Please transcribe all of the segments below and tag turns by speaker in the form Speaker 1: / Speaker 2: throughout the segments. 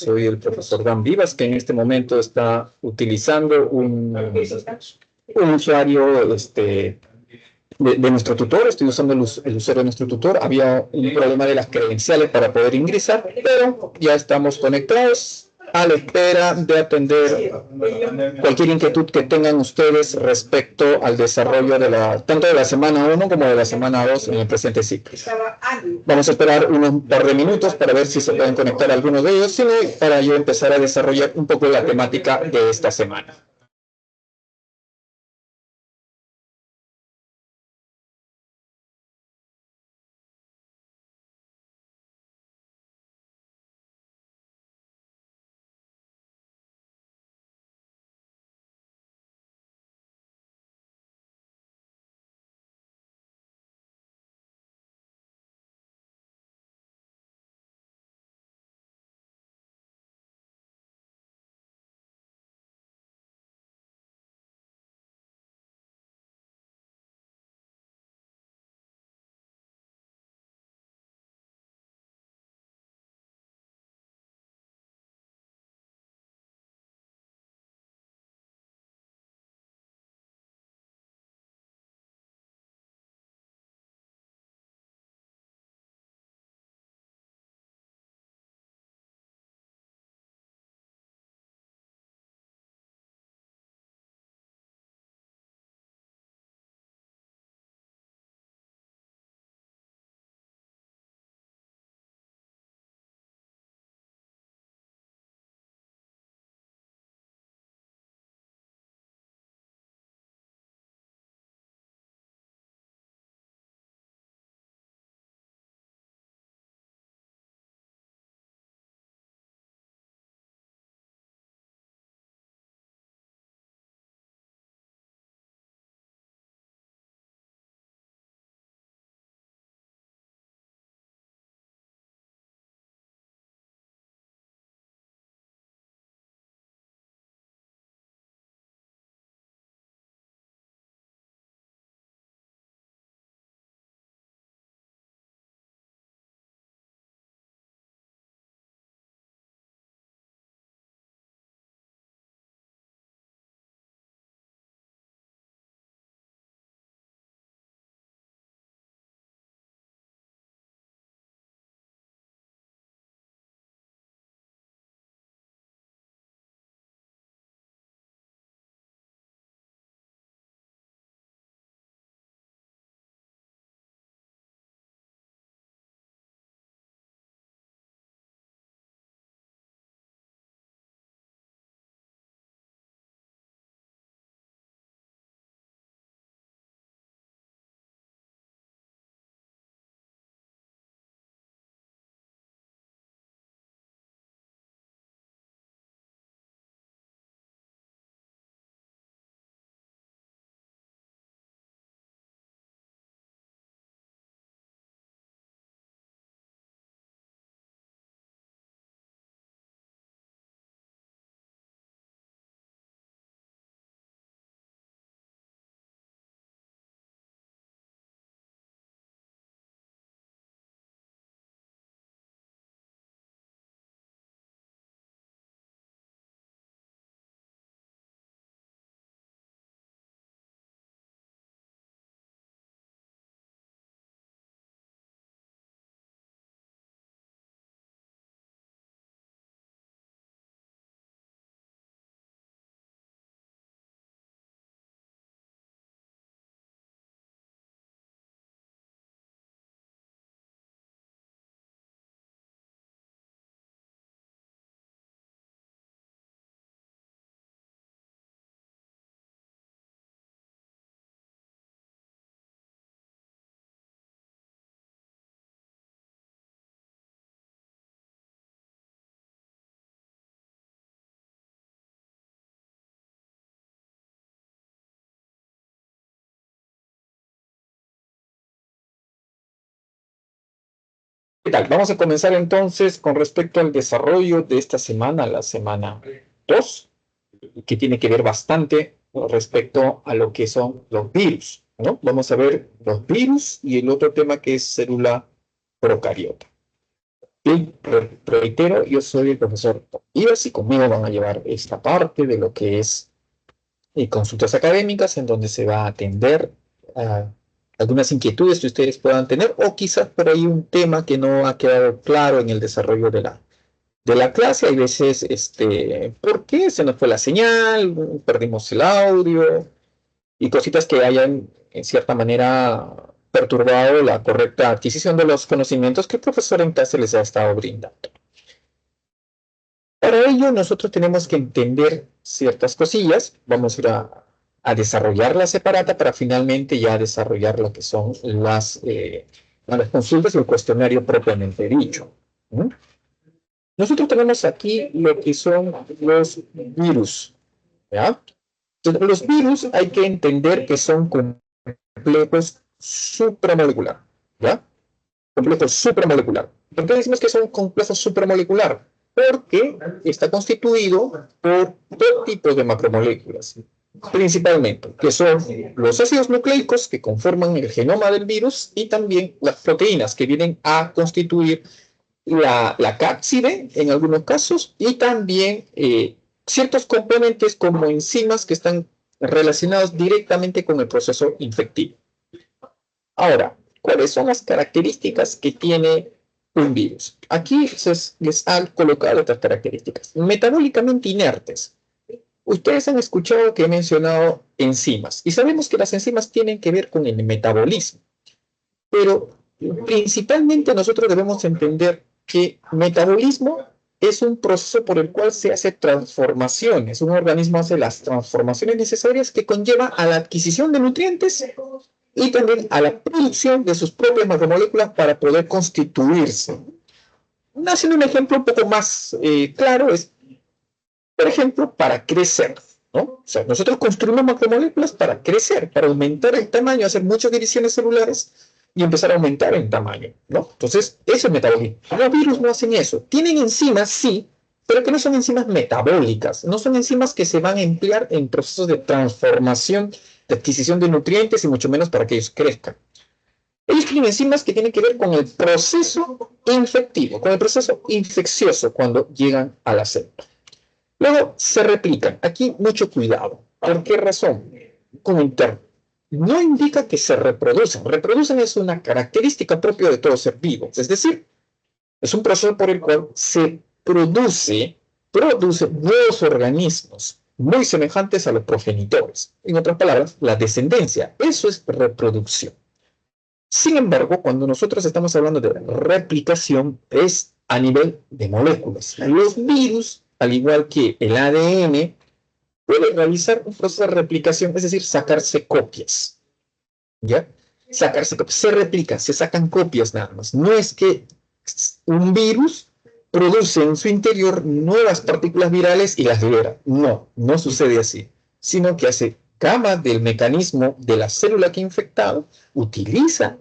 Speaker 1: Soy el profesor Dan Vivas, que en este momento está utilizando un usuario de nuestro tutor. Estoy usando el usuario de nuestro tutor. Había un problema de las credenciales para poder ingresar, pero ya estamos conectados a la espera de atender cualquier inquietud que tengan ustedes respecto al desarrollo tanto de la semana 1 como de la semana 2 en el presente ciclo. Vamos a esperar unos par de minutos para ver si se pueden conectar algunos de ellos, sino para yo empezar a desarrollar un poco la temática de esta semana. ¿Qué tal? Vamos a comenzar entonces con respecto al desarrollo de esta semana, la semana 2, que tiene que ver bastante respecto a lo que son los virus, ¿no? Vamos a ver los virus y el otro tema que es célula procariota. Sí, reitero, yo soy el profesor Ibas y conmigo van a llevar esta parte de lo que es consultas académicas en donde se va a atender a algunas inquietudes que ustedes puedan tener o quizás por ahí un tema que no ha quedado claro en el desarrollo de la clase. Hay veces, ¿por qué se nos fue la señal? Perdimos el audio y cositas que hayan, en cierta manera, perturbado la correcta adquisición de los conocimientos que el profesor en clase les ha estado brindando. Para ello, nosotros tenemos que entender ciertas cosillas. Vamos a ir a desarrollar la separata para finalmente ya desarrollar lo que son las consultas y el cuestionario propiamente dicho. ¿Mm? Nosotros tenemos aquí lo que son los virus. ¿Ya? Entonces, los virus hay que entender que son complejos supramolecular. ¿Ya? Complejo supramolecular. ¿Por qué decimos que es un complejo supramolecular? Porque está constituido por dos tipos de macromoléculas, principalmente, que son los ácidos nucleicos que conforman el genoma del virus y también las proteínas que vienen a constituir la cápside en algunos casos y también ciertos componentes como enzimas que están relacionados directamente con el proceso infectivo. Ahora, ¿cuáles son las características que tiene un virus? Aquí les han colocado otras características. Metabólicamente inertes. Ustedes han escuchado que he mencionado enzimas y sabemos que las enzimas tienen que ver con el metabolismo, pero principalmente nosotros debemos entender que metabolismo es un proceso por el cual se hace transformaciones. Un organismo hace las transformaciones necesarias que conlleva a la adquisición de nutrientes y también a la producción de sus propias macromoléculas para poder constituirse. Haciendo un ejemplo un poco más claro, es, por ejemplo, para crecer, ¿no? O sea, nosotros construimos macromoléculas para crecer, para aumentar el tamaño, hacer muchas divisiones celulares y empezar a aumentar en tamaño, ¿no? Entonces, eso es metabolismo. Los virus no hacen eso. Tienen enzimas, sí, pero que no son enzimas metabólicas, no son enzimas que se van a emplear en procesos de transformación, de adquisición de nutrientes y mucho menos para que ellos crezcan. Ellos tienen enzimas que tienen que ver con el proceso infectivo, con el proceso infeccioso cuando llegan a la célula. Luego se replican. Aquí mucho cuidado. ¿Por qué razón? Como interno. No indica que se reproducen. Reproducen es una característica propia de todo ser vivo. Es decir, es un proceso por el cual se produce nuevos organismos muy semejantes a los progenitores. En otras palabras, la descendencia. Eso es reproducción. Sin embargo, cuando nosotros estamos hablando de replicación, es a nivel de moléculas. Los virus, al igual que el ADN, pueden realizar un proceso de replicación, es decir, sacarse copias. ¿Ya? Sacarse copias. Se replican, se sacan copias nada más. No es que un virus produce en su interior nuevas partículas virales y las libera. No, no sucede así. Sino que hace cama del mecanismo de la célula que ha infectado, utiliza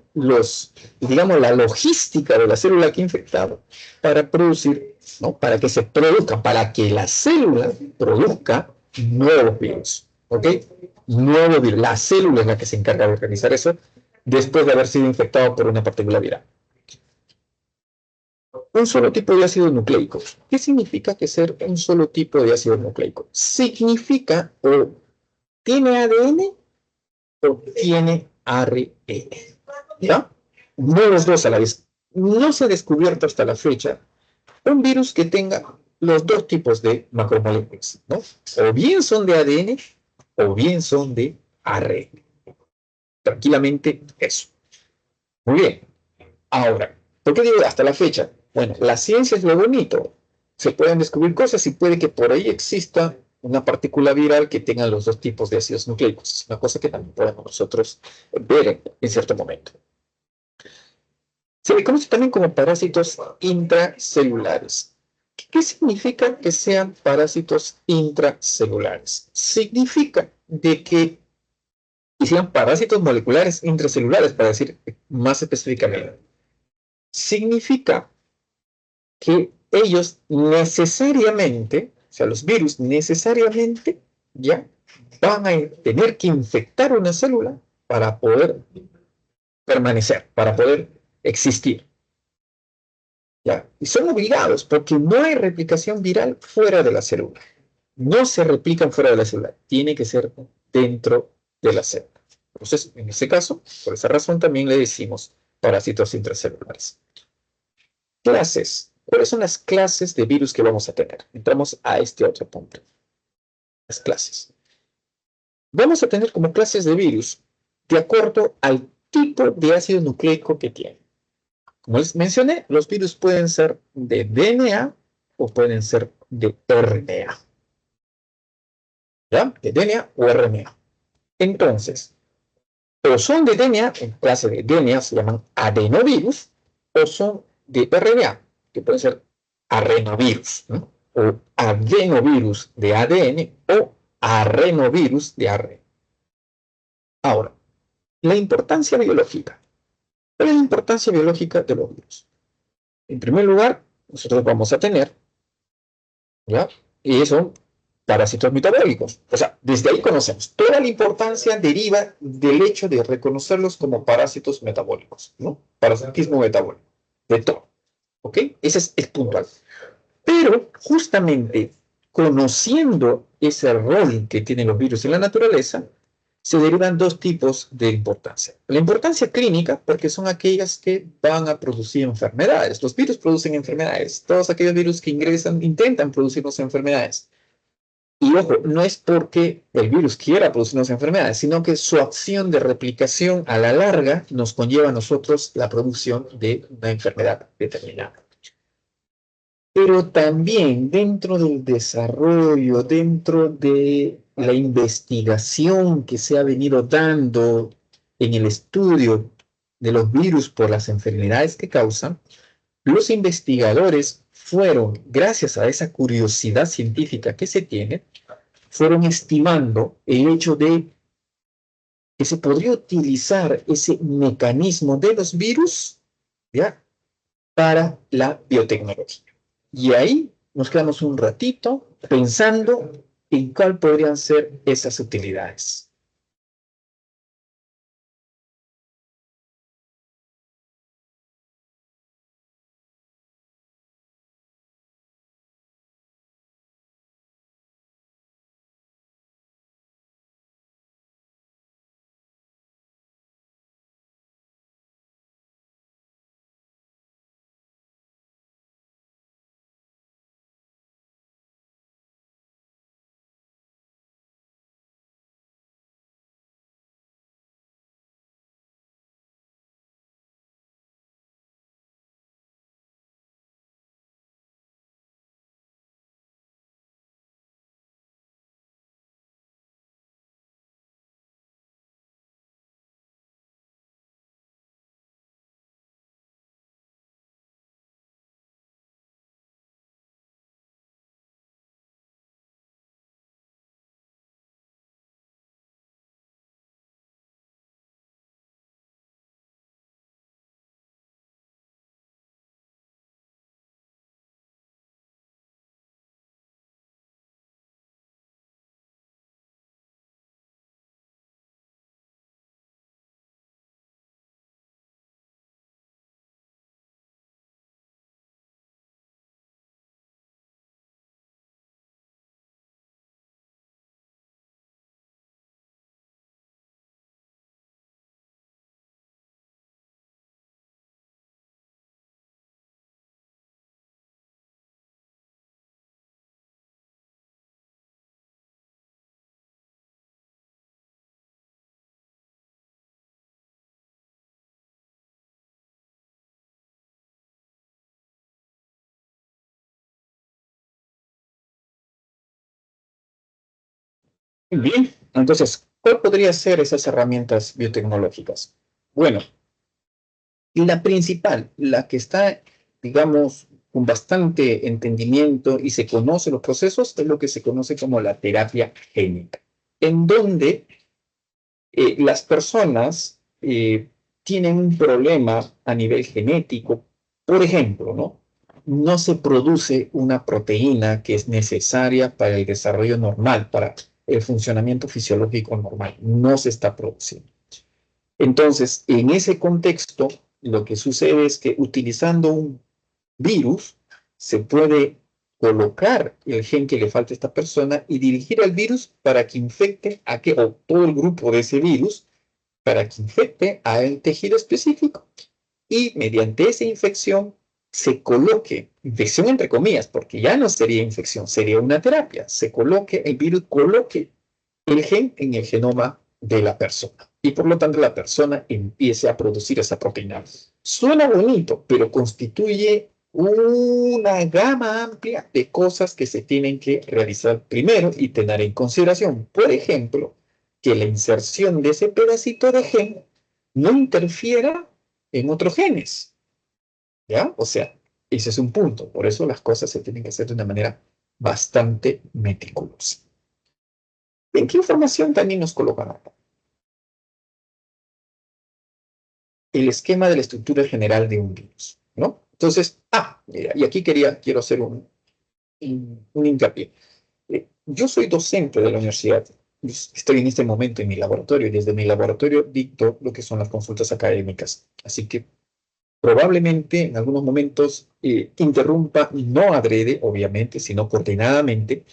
Speaker 1: digamos, la logística de la célula que ha infectado para producir, ¿no? Para que se produzca, para que la célula produzca nuevos virus. ¿Ok? Nuevo virus. La célula es la que se encarga de organizar eso después de haber sido infectado por una partícula viral. Un solo tipo de ácido nucleico. ¿Qué significa que ser un solo tipo de ácido nucleico? Significa o tiene ADN o tiene ARN. ¿Ya? No los dos a la vez. No se ha descubierto hasta la fecha un virus que tenga los dos tipos de macromoléculas, ¿no? O bien son de ADN o bien son de ARN. Tranquilamente eso. Muy bien. Ahora, ¿por qué digo hasta la fecha? Bueno, la ciencia es lo bonito. Se pueden descubrir cosas y puede que por ahí exista una partícula viral que tenga los dos tipos de ácidos nucleicos. Es una cosa que también podemos nosotros ver en cierto momento. Se le conoce también como parásitos intracelulares. ¿Qué significa que sean parásitos intracelulares? Significa de que sean parásitos moleculares intracelulares, para decir más específicamente. Significa que ellos necesariamente, o sea, los virus necesariamente ya van a tener que infectar una célula para poder permanecer, para poder existir. ¿ya? Y son obligados porque no hay replicación viral fuera de la célula. No se replican fuera de la célula, tiene que ser dentro de la célula. Entonces, en ese caso, por esa razón también le decimos parásitos intracelulares. Clases. ¿Cuáles son las clases de virus que vamos a tener? Entramos a este otro punto. Las clases. Vamos a tener como clases de virus de acuerdo al tipo de ácido nucleico que tiene. Como les mencioné, los virus pueden ser de DNA o pueden ser de RNA. ¿Ya? De DNA o RNA. Entonces, o son de DNA, en clase de DNA se llaman adenovirus, o son de RNA, que pueden ser arrenovirus, ¿no? O adenovirus de ADN o arrenovirus de ARN. Ahora, la importancia biológica. ¿Cuál es la importancia biológica de los virus? En primer lugar, nosotros vamos a tener, ¿ya? Y son parásitos metabólicos. O sea, desde ahí conocemos. Toda la importancia deriva del hecho de reconocerlos como parásitos metabólicos, ¿no? Parasitismo metabólico. De todo. ¿Ok? Ese es el puntual. Pero justamente conociendo ese rol que tienen los virus en la naturaleza, se derivan dos tipos de importancia. La importancia clínica, porque son aquellas que van a producir enfermedades. Los virus producen enfermedades. Todos aquellos virus que ingresan intentan producirnos enfermedades. Y ojo, no es porque el virus quiera producirnos enfermedades, sino que su acción de replicación a la larga nos conlleva a nosotros la producción de una enfermedad determinada. Pero también dentro del desarrollo, dentro de la investigación que se ha venido dando en el estudio de los virus por las enfermedades que causan, los investigadores fueron, gracias a esa curiosidad científica que se tiene, fueron estimando el hecho de que se podría utilizar ese mecanismo de los virus, ¿ya?, para la biotecnología. Y ahí nos quedamos un ratito pensando en cuál podrían ser esas utilidades. Bien, entonces, ¿cuál podría ser esas herramientas biotecnológicas? Bueno, la principal, la que está, digamos, con bastante entendimiento y se conoce los procesos, es lo que se conoce como la terapia génica, en donde las personas tienen un problema a nivel genético, por ejemplo, ¿no? No se produce una proteína que es necesaria para el desarrollo normal, para el funcionamiento fisiológico normal. No se está produciendo. Entonces, en ese contexto, lo que sucede es que utilizando un virus, se puede colocar el gen que le falta a esta persona y dirigir al virus para que infecte o todo el grupo de ese virus, para que infecte a el tejido específico. Y mediante esa infección se coloque, infección entre comillas, porque ya no sería infección, sería una terapia, el virus coloque el gen en el genoma de la persona. Y por lo tanto la persona empiece a producir esa proteína. Suena bonito, pero constituye una gama amplia de cosas que se tienen que realizar primero y tener en consideración. Por ejemplo, que la inserción de ese pedacito de gen no interfiera en otros genes, ¿ya? O sea, ese es un punto. Por eso las cosas se tienen que hacer de una manera bastante meticulosa. ¿En qué información también nos colocan acá? El esquema de la estructura general de un virus, ¿no? Entonces, mira, y aquí quiero hacer un hincapié. Yo soy docente de la universidad. Estoy en este momento en mi laboratorio y desde mi laboratorio dicto lo que son las consultas académicas. Así que probablemente en algunos momentos interrumpa, no adrede, obviamente, sino coordinadamente,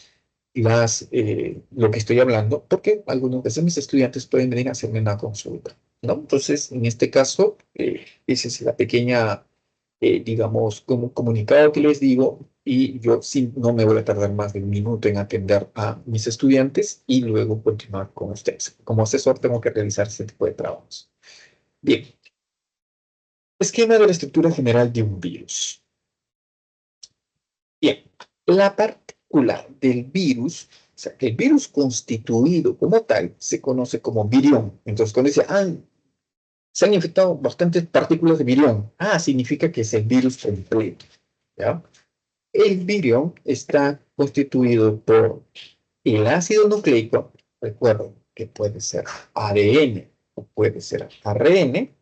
Speaker 1: lo que estoy hablando, porque algunos de mis estudiantes pueden venir a hacerme una consulta, ¿no? Entonces, en este caso, esa es la pequeña, digamos, como comunicado que les digo, y yo sí no me voy a tardar más de un minuto en atender a mis estudiantes y luego continuar con ustedes. Como asesor tengo que realizar ese tipo de trabajos. Bien, esquema de la estructura general de un virus. Bien, la partícula del virus, o sea, el virus constituido como tal, se conoce como virión. Entonces, cuando dice, se han infectado bastantes partículas de virión, significa que es el virus completo, ¿ya? El virión está constituido por el ácido nucleico, recuerden que puede ser ADN o puede ser ARN,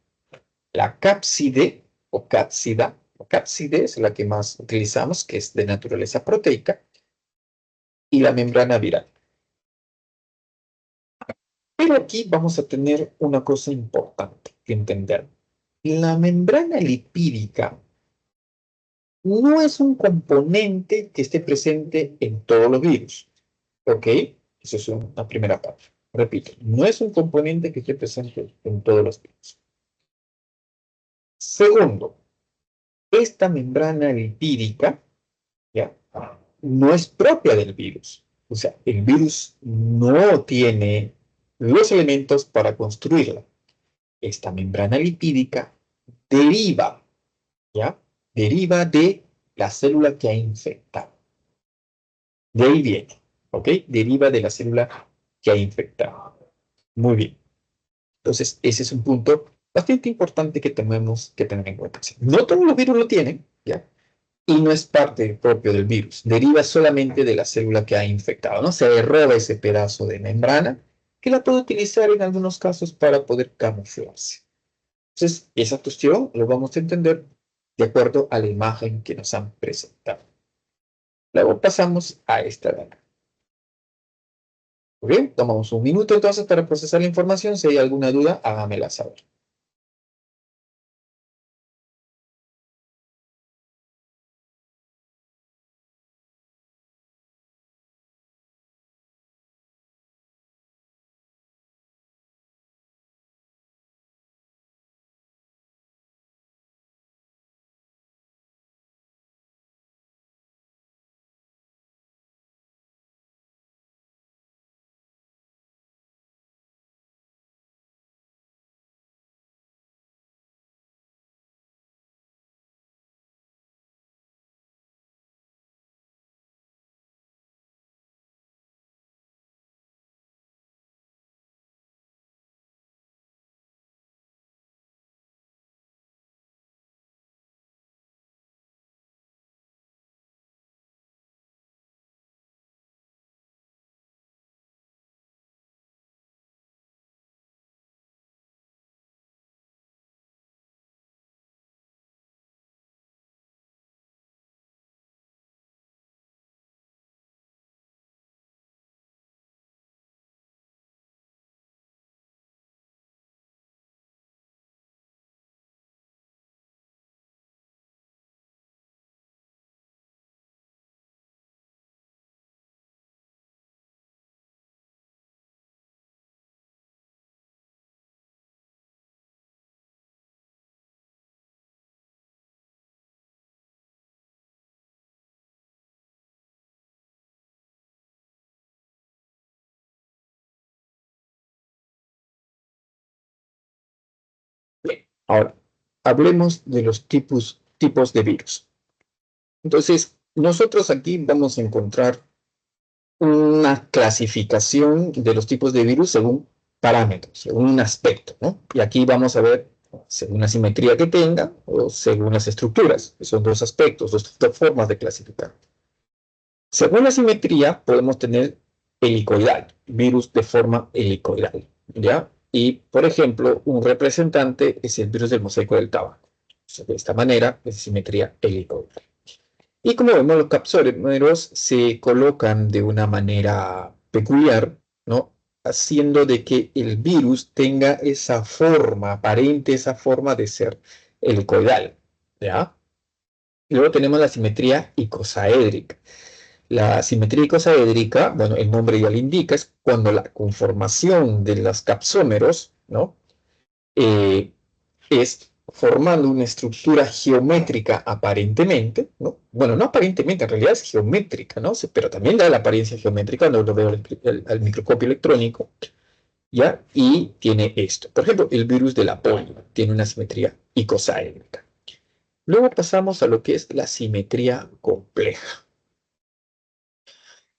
Speaker 1: la cápside o cápsida, la cápside es la que más utilizamos, que es de naturaleza proteica, y la membrana viral. Pero aquí vamos a tener una cosa importante que entender. La membrana lipídica no es un componente que esté presente en todos los virus, ¿ok? Esa es una primera parte. Repito, no es un componente que esté presente en todos los virus. Segundo, esta membrana lipídica, ¿ya? No es propia del virus. O sea, el virus no tiene los elementos para construirla. Esta membrana lipídica deriva, ¿ya? Deriva de la célula que ha infectado. De ahí viene, ¿ok? Deriva de la célula que ha infectado. Muy bien. Entonces, ese es un punto bastante importante que tenemos que tener en cuenta. No todos los virus lo tienen, ¿ya? Y no es parte propio del virus, deriva solamente de la célula que ha infectado, ¿no? Se roba ese pedazo de membrana que la puede utilizar en algunos casos para poder camuflarse. Entonces, esa cuestión lo vamos a entender de acuerdo a la imagen que nos han presentado. Luego pasamos a esta de acá. ¿Ok? Tomamos un minuto entonces para procesar la información. Si hay alguna duda, hágamela saber. Ahora, hablemos de los tipos de virus. Entonces, nosotros aquí vamos a encontrar una clasificación de los tipos de virus según parámetros, según un aspecto, ¿no? Y aquí vamos a ver según la simetría que tenga o según las estructuras, que son dos aspectos, dos formas de clasificar. Según la simetría, podemos tener helicoidal, virus de forma helicoidal, ¿ya? Y, por ejemplo, un representante es el virus del mosaico del tabaco. O sea, de esta manera, es simetría helicoidal. Y como vemos, los capsómeros se colocan de una manera peculiar, ¿no? Haciendo de que el virus tenga esa forma, aparente esa forma de ser helicoidal, ¿ya? Y luego tenemos la simetría icosaédrica. La simetría icosaédrica, bueno, el nombre ya lo indica, es cuando la conformación de los capsómeros, ¿no? Eh, es formando una estructura geométrica aparentemente, ¿no? Bueno, no aparentemente, en realidad es geométrica, ¿no? Pero también da la apariencia geométrica cuando lo veo al microscopio electrónico, ¿ya? Y tiene esto. Por ejemplo, el virus de la polio tiene una simetría icosaédrica. Luego pasamos a lo que es la simetría compleja.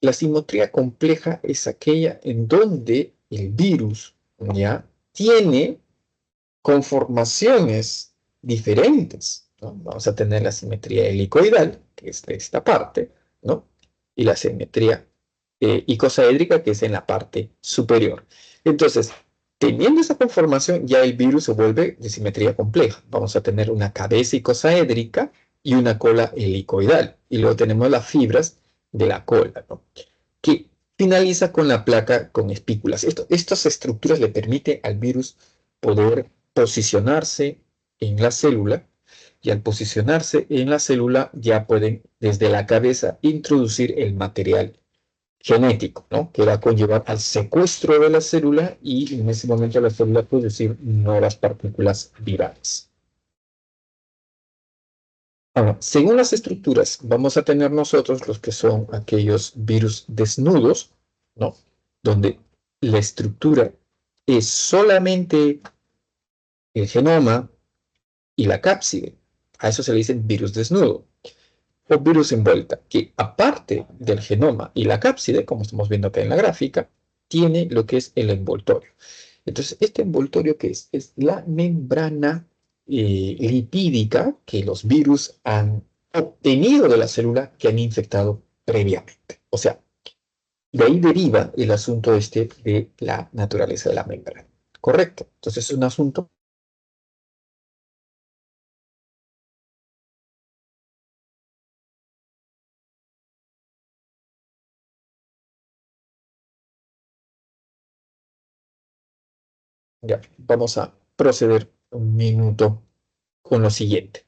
Speaker 1: La simetría compleja es aquella en donde el virus, ¿ya? Tiene conformaciones diferentes, ¿no? Vamos a tener la simetría helicoidal, que es de esta parte, ¿no? Y la simetría icosaédrica, que es en la parte superior. Entonces, teniendo esa conformación, ya el virus se vuelve de simetría compleja. Vamos a tener una cabeza icosaédrica y una cola helicoidal. Y luego tenemos las fibras de la cola, ¿no? Que finaliza con la placa con espículas. Estas estructuras le permiten al virus poder posicionarse en la célula y al posicionarse en la célula ya pueden desde la cabeza introducir el material genético, ¿no? Que va a conllevar al secuestro de la célula y en ese momento la célula producir nuevas partículas virales. Ahora, según las estructuras, vamos a tener nosotros los que son aquellos virus desnudos, ¿no? Donde la estructura es solamente el genoma y la cápside. A eso se le dice virus desnudo o virus envuelta, que aparte del genoma y la cápside, como estamos viendo acá en la gráfica, tiene lo que es el envoltorio. Entonces, este envoltorio que es la membrana lipídica que los virus han obtenido de la célula que han infectado previamente. O sea, de ahí deriva el asunto este de la naturaleza de la membrana. Correcto. Entonces, es un asunto. Ya, vamos a proceder un minuto con lo siguiente,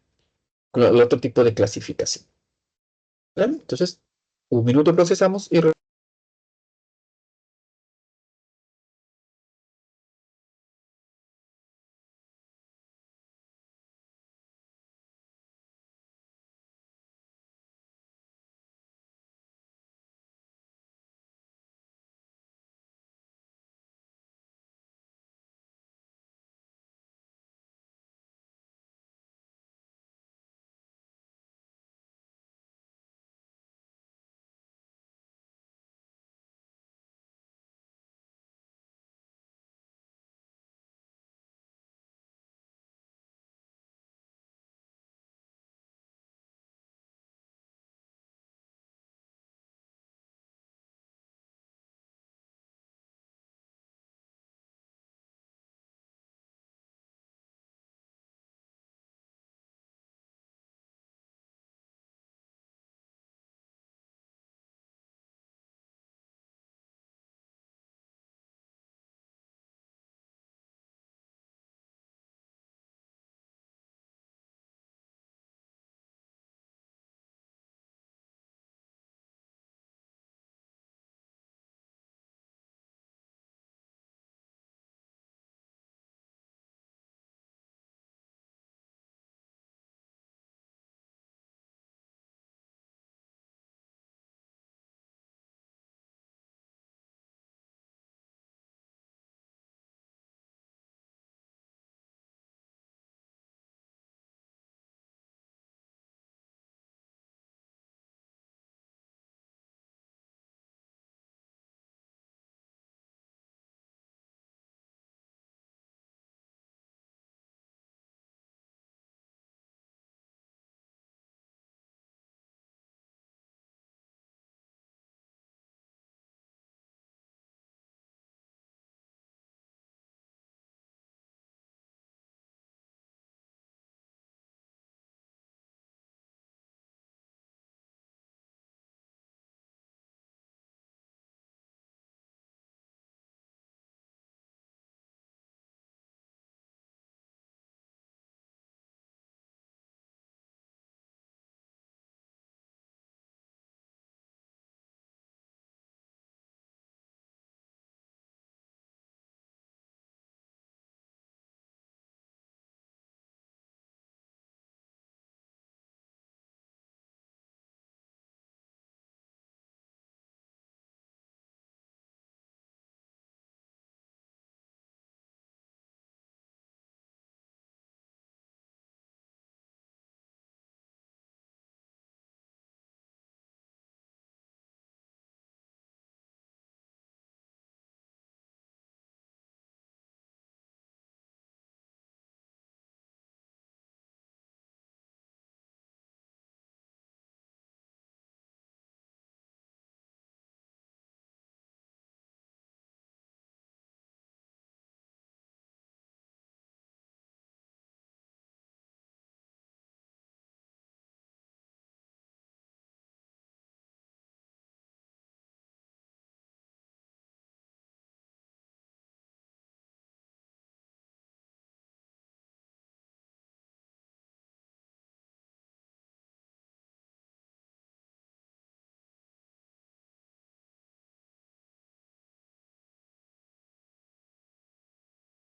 Speaker 1: con el otro tipo de clasificación. ¿Vale? Entonces, un minuto procesamos y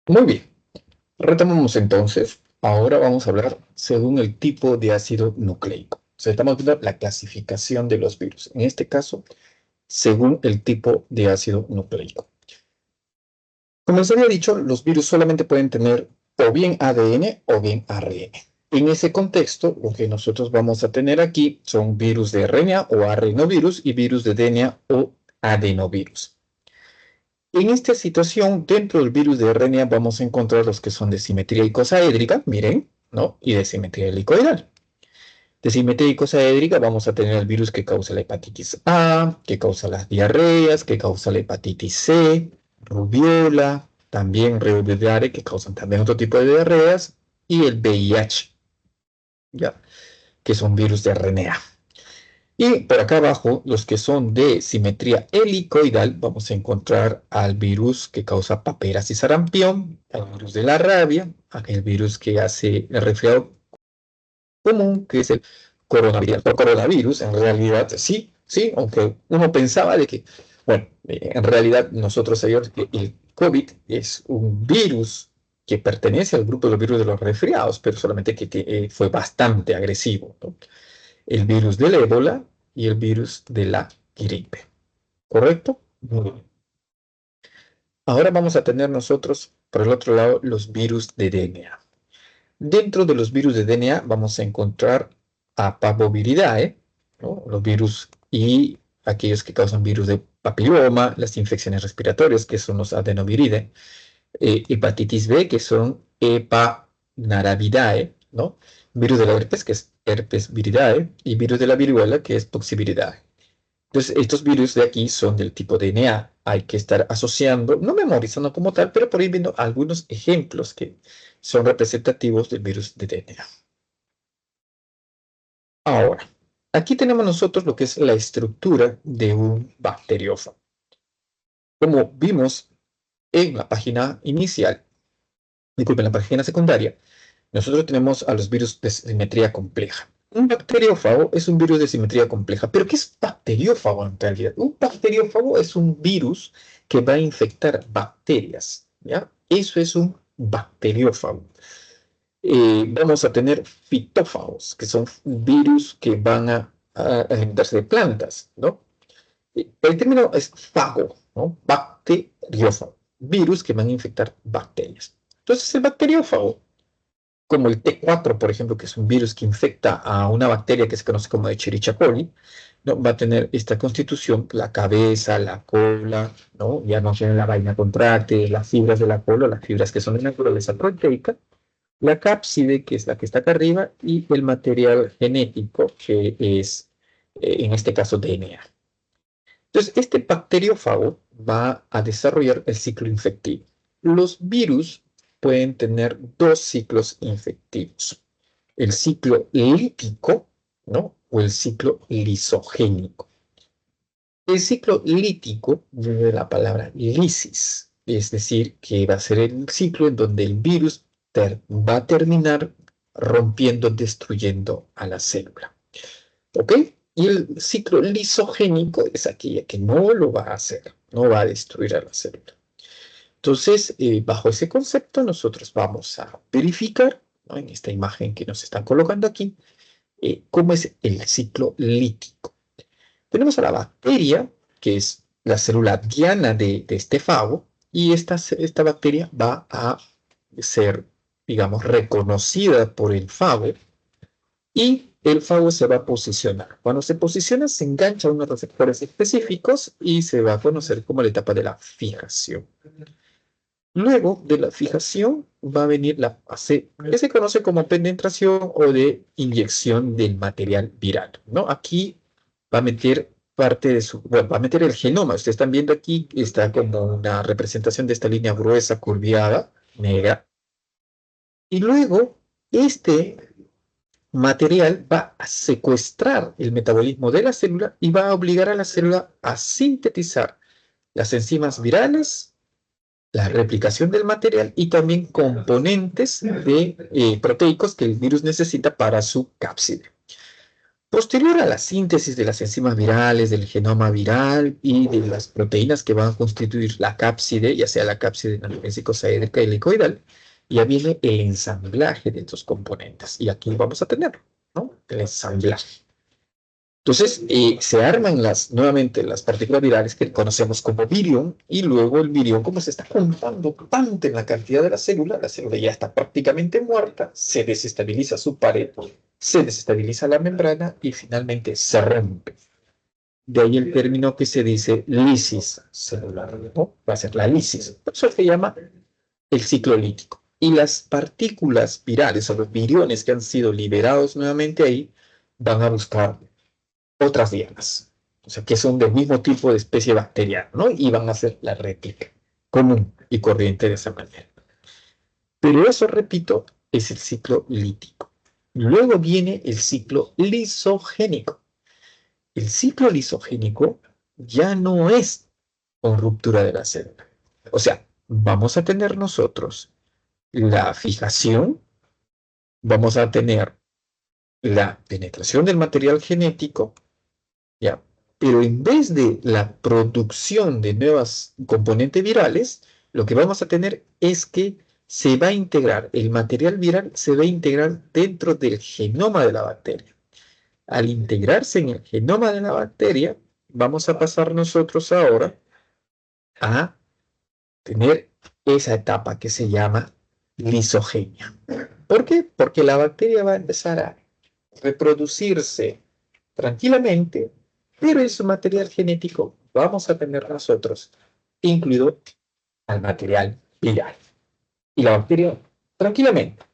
Speaker 1: Muy bien. Retomamos entonces. Ahora vamos a hablar según el tipo de ácido nucleico. O sea, estamos viendo la clasificación de los virus. En este caso, según el tipo de ácido nucleico. Como les había dicho, los virus solamente pueden tener o bien ADN o bien ARN. En ese contexto, lo que nosotros vamos a tener aquí son virus de RNA o arenovirus y virus de DNA o adenovirus. En esta situación, dentro del virus de RNA vamos a encontrar los que son de simetría icosaédrica, miren, ¿no? Y de simetría helicoidal. De simetría icosaédrica vamos a tener el virus que causa la hepatitis A, que causa las diarreas, que causa la hepatitis C, rubiola, también reumatoide, que causan también otro tipo de diarreas, y el VIH, ¿ya? Que son virus de RNA. Y por acá abajo, los que son de simetría helicoidal, vamos a encontrar al virus que causa paperas y sarampión, al virus de la rabia, aquel virus que hace el resfriado común, que es el coronavirus. En realidad, sí, sí, aunque uno pensaba de que, bueno, en realidad nosotros sabemos que el COVID es un virus que pertenece al grupo de los virus de los resfriados, pero solamente que fue bastante agresivo, ¿no? El virus del ébola y el virus de la gripe. ¿Correcto? Muy bien. Ahora vamos a tener nosotros, por el otro lado, los virus de DNA. Dentro de los virus de DNA vamos a encontrar a Parvoviridae, ¿no? Los virus y aquellos que causan virus de papiloma, las infecciones respiratorias, que son los adenoviridae, hepatitis B, que son Hepanaravidae, ¿no? Virus de la herpes, que es herpes viridae, y virus de la viruela, que es poxiviridae. Entonces, estos virus de aquí son del tipo DNA. Hay que estar asociando, no memorizando como tal, pero por ahí viendo algunos ejemplos que son representativos del virus de DNA. Ahora, aquí tenemos nosotros lo que es la estructura de un bacteriófago. Como vimos en la página inicial, disculpen, en la página secundaria, nosotros tenemos a los virus de simetría compleja. Un bacteriófago es un virus de simetría compleja. ¿Pero qué es bacteriófago en realidad? Un bacteriófago es un virus que va a infectar bacterias, ¿ya? Eso es un bacteriófago. Vamos a tener fitófagos, que son virus que van a alimentarse de plantas, ¿no? El término es fago, ¿no? Bacteriófago. Virus que van a infectar bacterias. Entonces, el bacteriófago como el T4, por ejemplo, que es un virus que infecta a una bacteria que se conoce como Escherichia coli, ¿no? Va a tener esta constitución, la cabeza, la cola, ¿no? Ya no tiene la vaina contráctil, las fibras de la cola, las fibras que son de naturaleza proteica, la cápside, que es la que está acá arriba, y el material genético, que es, en este caso, DNA. Entonces, este bacteriófago va a desarrollar el ciclo infectivo. Los virus pueden tener dos ciclos infectivos, el ciclo lítico, ¿no? O el ciclo lisogénico. El ciclo lítico viene de la palabra lisis, es decir, que va a ser el ciclo en donde el virus va a terminar rompiendo, destruyendo a la célula. ¿Ok? Y el ciclo lisogénico es aquella que no lo va a hacer, no va a destruir a la célula. Entonces, bajo ese concepto, nosotros vamos a verificar, ¿no? En esta imagen que nos están colocando aquí, cómo es el ciclo lítico. Tenemos a la bacteria, que es la célula diana de este fago, y esta bacteria va a ser, digamos, reconocida por el fago y el fago se va a posicionar. Cuando se posiciona, se engancha a unos receptores específicos y se va a conocer como la etapa de la fijación. Luego de la fijación va a venir la fase que se conoce como penetración o de inyección del material viral, ¿no? Aquí va a meter parte de su, bueno, va a meter el genoma. Ustedes están viendo aquí, está como una representación de esta línea gruesa, curviada, negra. Y luego, este material va a secuestrar el metabolismo de la célula y va a obligar a la célula a sintetizar las enzimas virales, la replicación del material y también componentes de, proteicos que el virus necesita para su cápside. Posterior a la síntesis de las enzimas virales, del genoma viral y de las proteínas que van a constituir la cápside, ya sea la cápside natriurésico-saédrica y helicoidal, ya viene el ensamblaje de estos componentes. Y aquí vamos a tener, ¿no? El ensamblaje. Entonces, se arman nuevamente las partículas virales que conocemos como virión, y luego el virión, como se está juntando tanto en la cantidad de la célula ya está prácticamente muerta, se desestabiliza su pared, se desestabiliza la membrana y finalmente se rompe. De ahí el término que se dice lisis celular, ¿no? Va a ser la lisis. Por eso se llama el ciclo lítico. Y las partículas virales o los viriones que han sido liberados nuevamente ahí van a buscar otras dianas, o sea, que son del mismo tipo de especie bacteriana, ¿no? Y van a hacer la réplica común y corriente de esa manera. Pero eso, repito, es el ciclo lítico. Luego viene el ciclo lisogénico. El ciclo lisogénico ya no es con ruptura de la célula. O sea, vamos a tener nosotros la fijación, vamos a tener la penetración del material genético, ¿ya? Pero en vez de la producción de nuevas componentes virales, lo que vamos a tener es que se va a integrar, el material viral se va a integrar dentro del genoma de la bacteria. Al integrarse en el genoma de la bacteria, vamos a pasar nosotros ahora a tener esa etapa que se llama lisogenia. ¿Por qué? Porque la bacteria va a empezar a reproducirse tranquilamente, pero en su material genético vamos a tener nosotros incluido al material viral. Y la bacteria tranquilamente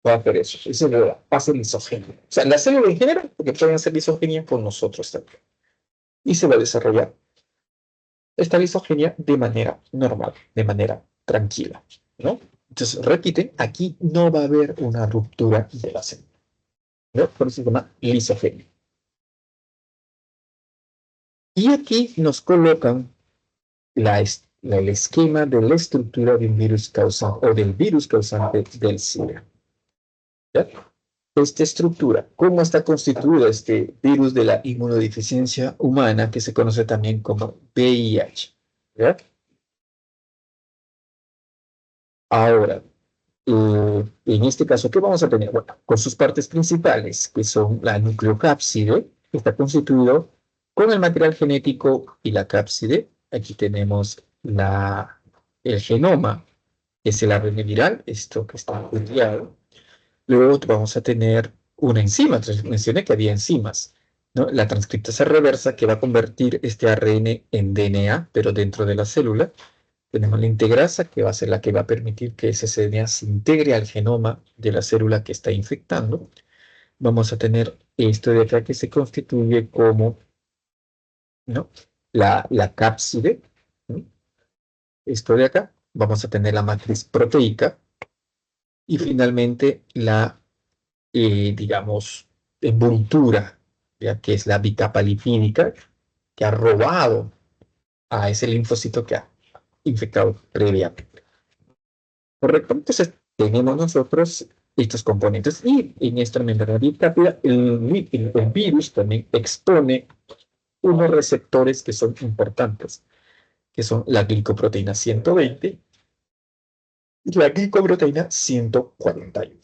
Speaker 1: va a hacer eso. Eso va a ser lisogenia. O sea, la célula en general, porque pueden ser lisogenia con nosotros también. Y se va a desarrollar esta lisogenia de manera normal, de manera tranquila, ¿no? Entonces, repiten, aquí no va a haber una ruptura de la célula, ¿no? Por eso se llama lisogenia. Y aquí nos colocan el esquema de la estructura de un virus causante o del virus causante del SIDA. ¿Ya? Esta estructura, ¿cómo está constituida este virus de la inmunodeficiencia humana que se conoce también como VIH? ¿Ya? Ahora, en este caso, ¿qué vamos a tener? Bueno, con sus partes principales, que son la nucleocápside, que está constituido con el material genético y la cápside. Aquí tenemos el genoma, que es el ARN viral, esto que está nucleado. Luego vamos a tener una enzima, entonces mencioné que había enzimas, ¿no? La transcriptasa reversa que va a convertir este ARN en DNA, pero dentro de la célula. Tenemos la integrasa, que va a ser la que va a permitir que ese DNA se integre al genoma de la célula que está infectando. Vamos a tener esto de acá que se constituye como, ¿no? La cápside, ¿no? Esto de acá. Vamos a tener la matriz proteica y finalmente digamos, envoltura, ya que es la bicapa lipídica que ha robado a ese linfocito que ha infectado previamente. ¿Correcto? Entonces, tenemos nosotros estos componentes y en esta membrana bicápsida el virus también expone unos receptores que son importantes, que son la glicoproteína 120 y la glicoproteína 141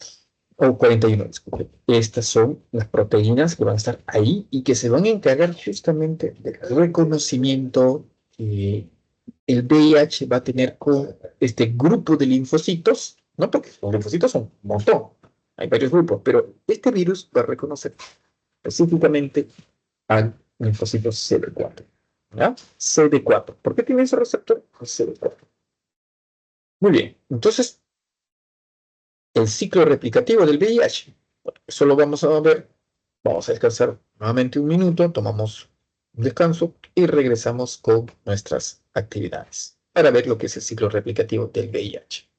Speaker 1: o 41, disculpe. Estas son las proteínas que van a estar ahí y que se van a encargar justamente del reconocimiento que el VIH va a tener con este grupo de linfocitos, ¿no? Porque los linfocitos son un montón, hay varios grupos, pero este virus va a reconocer específicamente al linfocito CD4, ¿ya? CD4. ¿Por qué tiene ese receptor? El CD4. Muy bien, entonces el ciclo replicativo del VIH. Bueno, eso lo vamos a ver. Vamos a descansar nuevamente un minuto, tomamos un descanso y regresamos con nuestras actividades para ver lo que es el ciclo replicativo del VIH.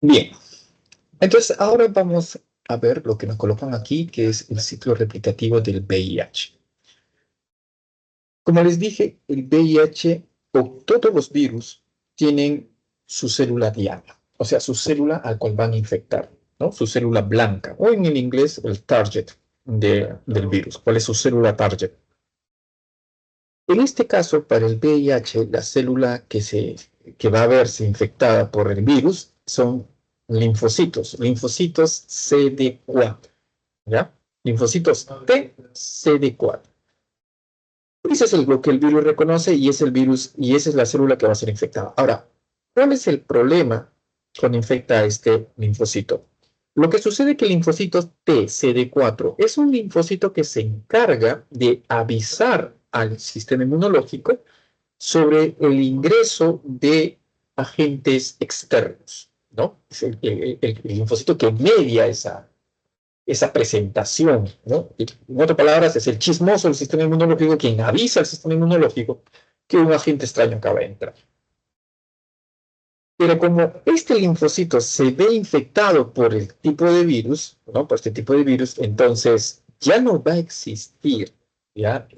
Speaker 1: Bien, entonces ahora vamos a ver lo que nos colocan aquí, que es el ciclo replicativo del VIH. Como les dije, el VIH o todos los virus tienen su célula diana, o sea, su célula al cual van a infectar, ¿no? Su célula blanca, o en el inglés el target del virus. ¿Cuál es su célula target? En este caso, para el VIH, la célula que va a verse infectada por el virus son linfocitos CD4, ¿ya? Linfocitos T, CD4. Ese es lo que el virus reconoce y es el virus, y esa es la célula que va a ser infectada. Ahora, ¿cuál es el problema cuando infecta a este linfocito? Lo que sucede es que el linfocito T, CD4, es un linfocito que se encarga de avisar al sistema inmunológico sobre el ingreso de agentes externos, ¿no? Es el linfocito que media esa presentación, ¿no? En otras palabras, es el chismoso del sistema inmunológico quien avisa al sistema inmunológico que un agente extraño acaba de entrar. Pero como este linfocito se ve infectado por el tipo de virus, ¿no? Por este tipo de virus, entonces ya no va a existir ¿ya?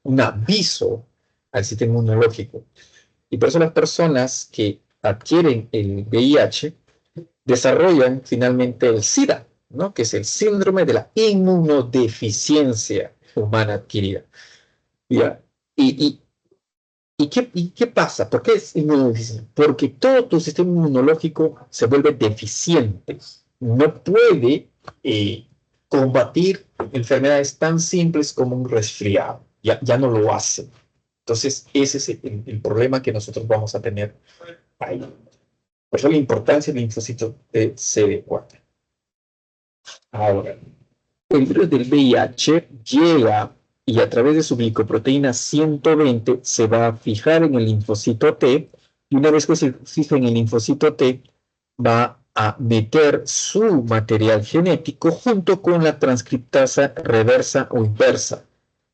Speaker 1: Un aviso al sistema inmunológico. Y por eso las personas que adquieren el VIH desarrollan finalmente el SIDA, ¿no? Que es el síndrome de la inmunodeficiencia humana adquirida. ¿Ya? Y, y, y qué pasa? ¿Por qué es inmunodeficiencia? Porque todo tu sistema inmunológico se vuelve deficiente. No puede combatir enfermedades tan simples como un resfriado. Ya no lo hace. Entonces, ese es el problema que nosotros vamos a tener ahí. Por eso la importancia del linfocito de CD4. Ahora, el virus del VIH llega y a través de su glicoproteína 120 se va a fijar en el linfocito T y una vez que se fija en el linfocito T va a meter su material genético junto con la transcriptasa reversa o inversa.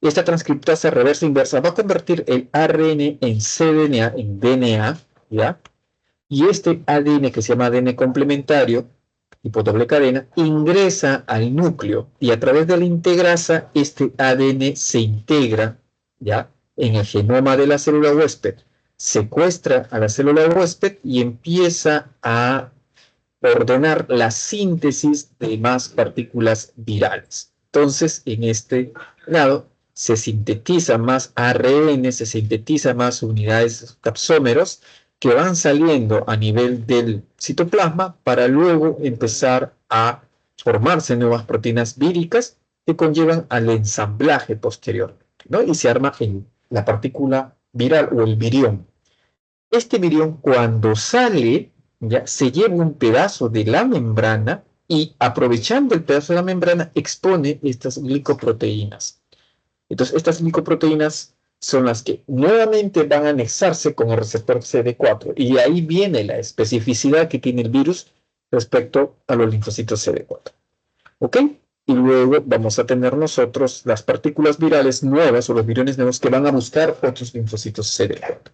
Speaker 1: Esta transcriptasa reversa e inversa va a convertir el ARN en cDNA, en DNA, ¿ya? Y este ADN que se llama ADN complementario, tipo doble cadena, ingresa al núcleo y a través de la integrasa este ADN se integra ya en el genoma de la célula huésped, secuestra a la célula huésped y empieza a ordenar la síntesis de más partículas virales. Entonces, en este lado se sintetiza más ARN, se sintetiza más unidades capsómeros que van saliendo a nivel del citoplasma para luego empezar a formarse nuevas proteínas víricas que conllevan al ensamblaje posterior, ¿no? Y se arma en la partícula viral o el virión. Este virión cuando sale, ya se lleva un pedazo de la membrana y aprovechando el pedazo de la membrana expone estas glicoproteínas. Entonces, estas glicoproteínas son las que nuevamente van a anexarse con el receptor CD4 y ahí viene la especificidad que tiene el virus respecto a los linfocitos CD4. ¿Ok? Y luego vamos a tener nosotros las partículas virales nuevas o los viriones nuevos que van a buscar otros linfocitos CD4.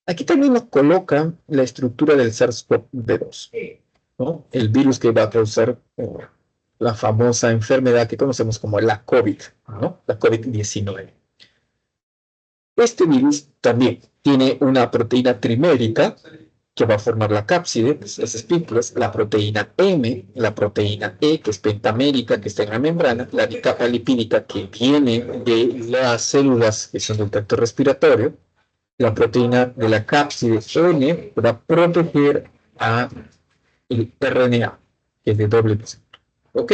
Speaker 1: Aquí también nos coloca la estructura del SARS-CoV-2, ¿no? El virus que va a causar la famosa enfermedad que conocemos como la COVID, ¿no? La COVID-19. Este virus también tiene una proteína trimérica que va a formar la cápside, las espículas, la proteína M, la proteína E, que es pentamérica, que está en la membrana, la capa lipídica que viene de las células que son del tracto respiratorio, la proteína de la cápside N va a proteger a el RNA, que es de doble receptor. ¿Ok?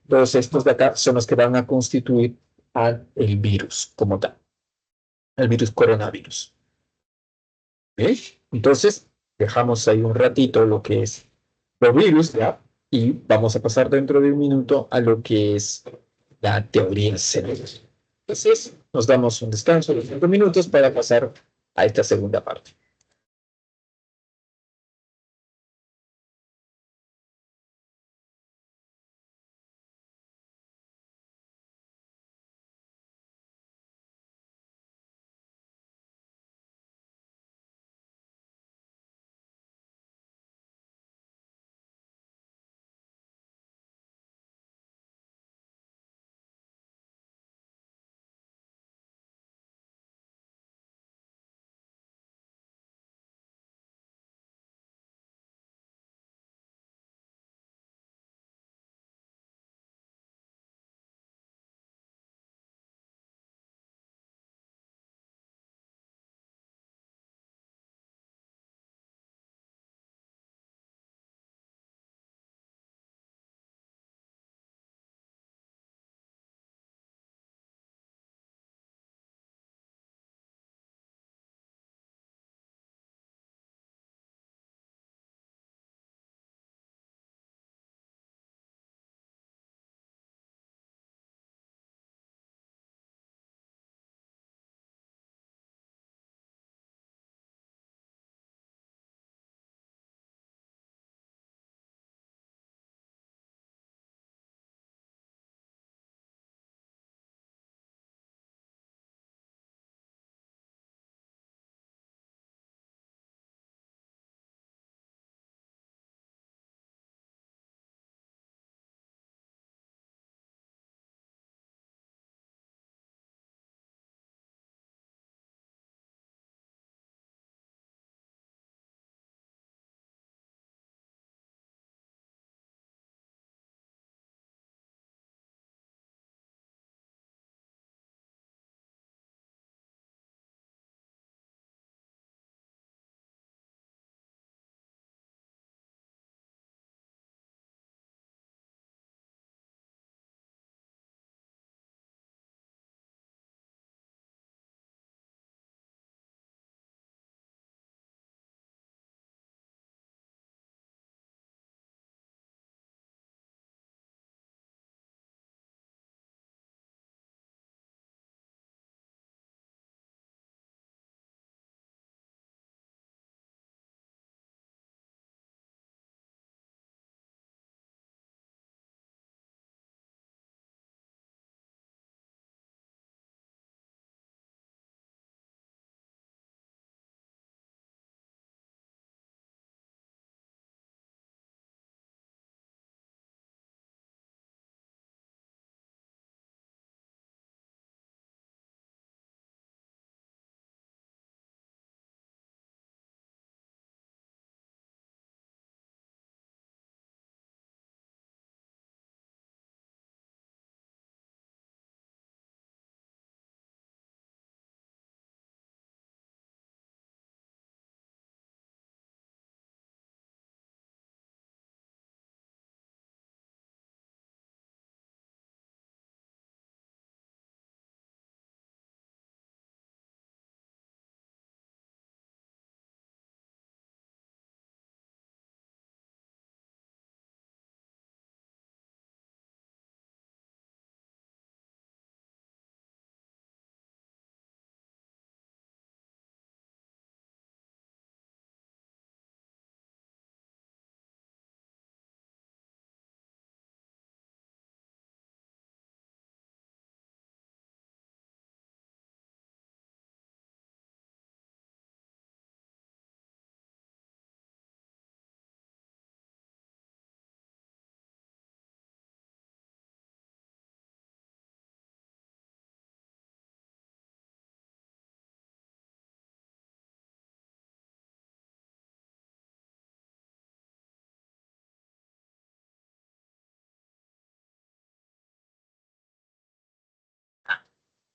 Speaker 1: Todos estos de acá son los que van a constituir al el virus como tal, el virus coronavirus. ¿Ok? Entonces, dejamos ahí un ratito lo que es los virus, ¿ya? Y vamos a pasar dentro de un minuto a lo que es la teoría celular. Entonces, nos damos un descanso de 5 minutos para pasar a esta segunda parte.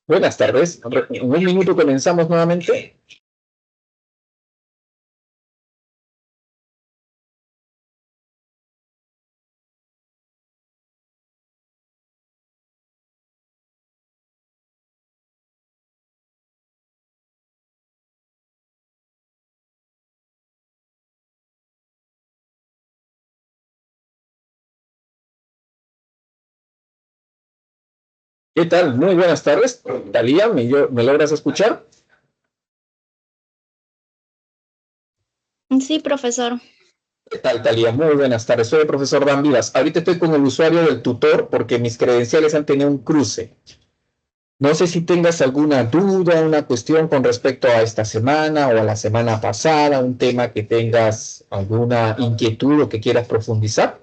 Speaker 1: Buenas tardes. En un minuto comenzamos nuevamente. ¿Qué tal? Muy buenas tardes. Talía, ¿me logras escuchar?
Speaker 2: Sí, profesor.
Speaker 1: ¿Qué tal, Talía? Muy buenas tardes. Soy el profesor Dan Vivas. Ahorita estoy con el usuario del tutor porque mis credenciales han tenido un cruce. No sé si tengas alguna duda, una cuestión con respecto a esta semana o a la semana pasada, un tema que tengas alguna inquietud o que quieras profundizar.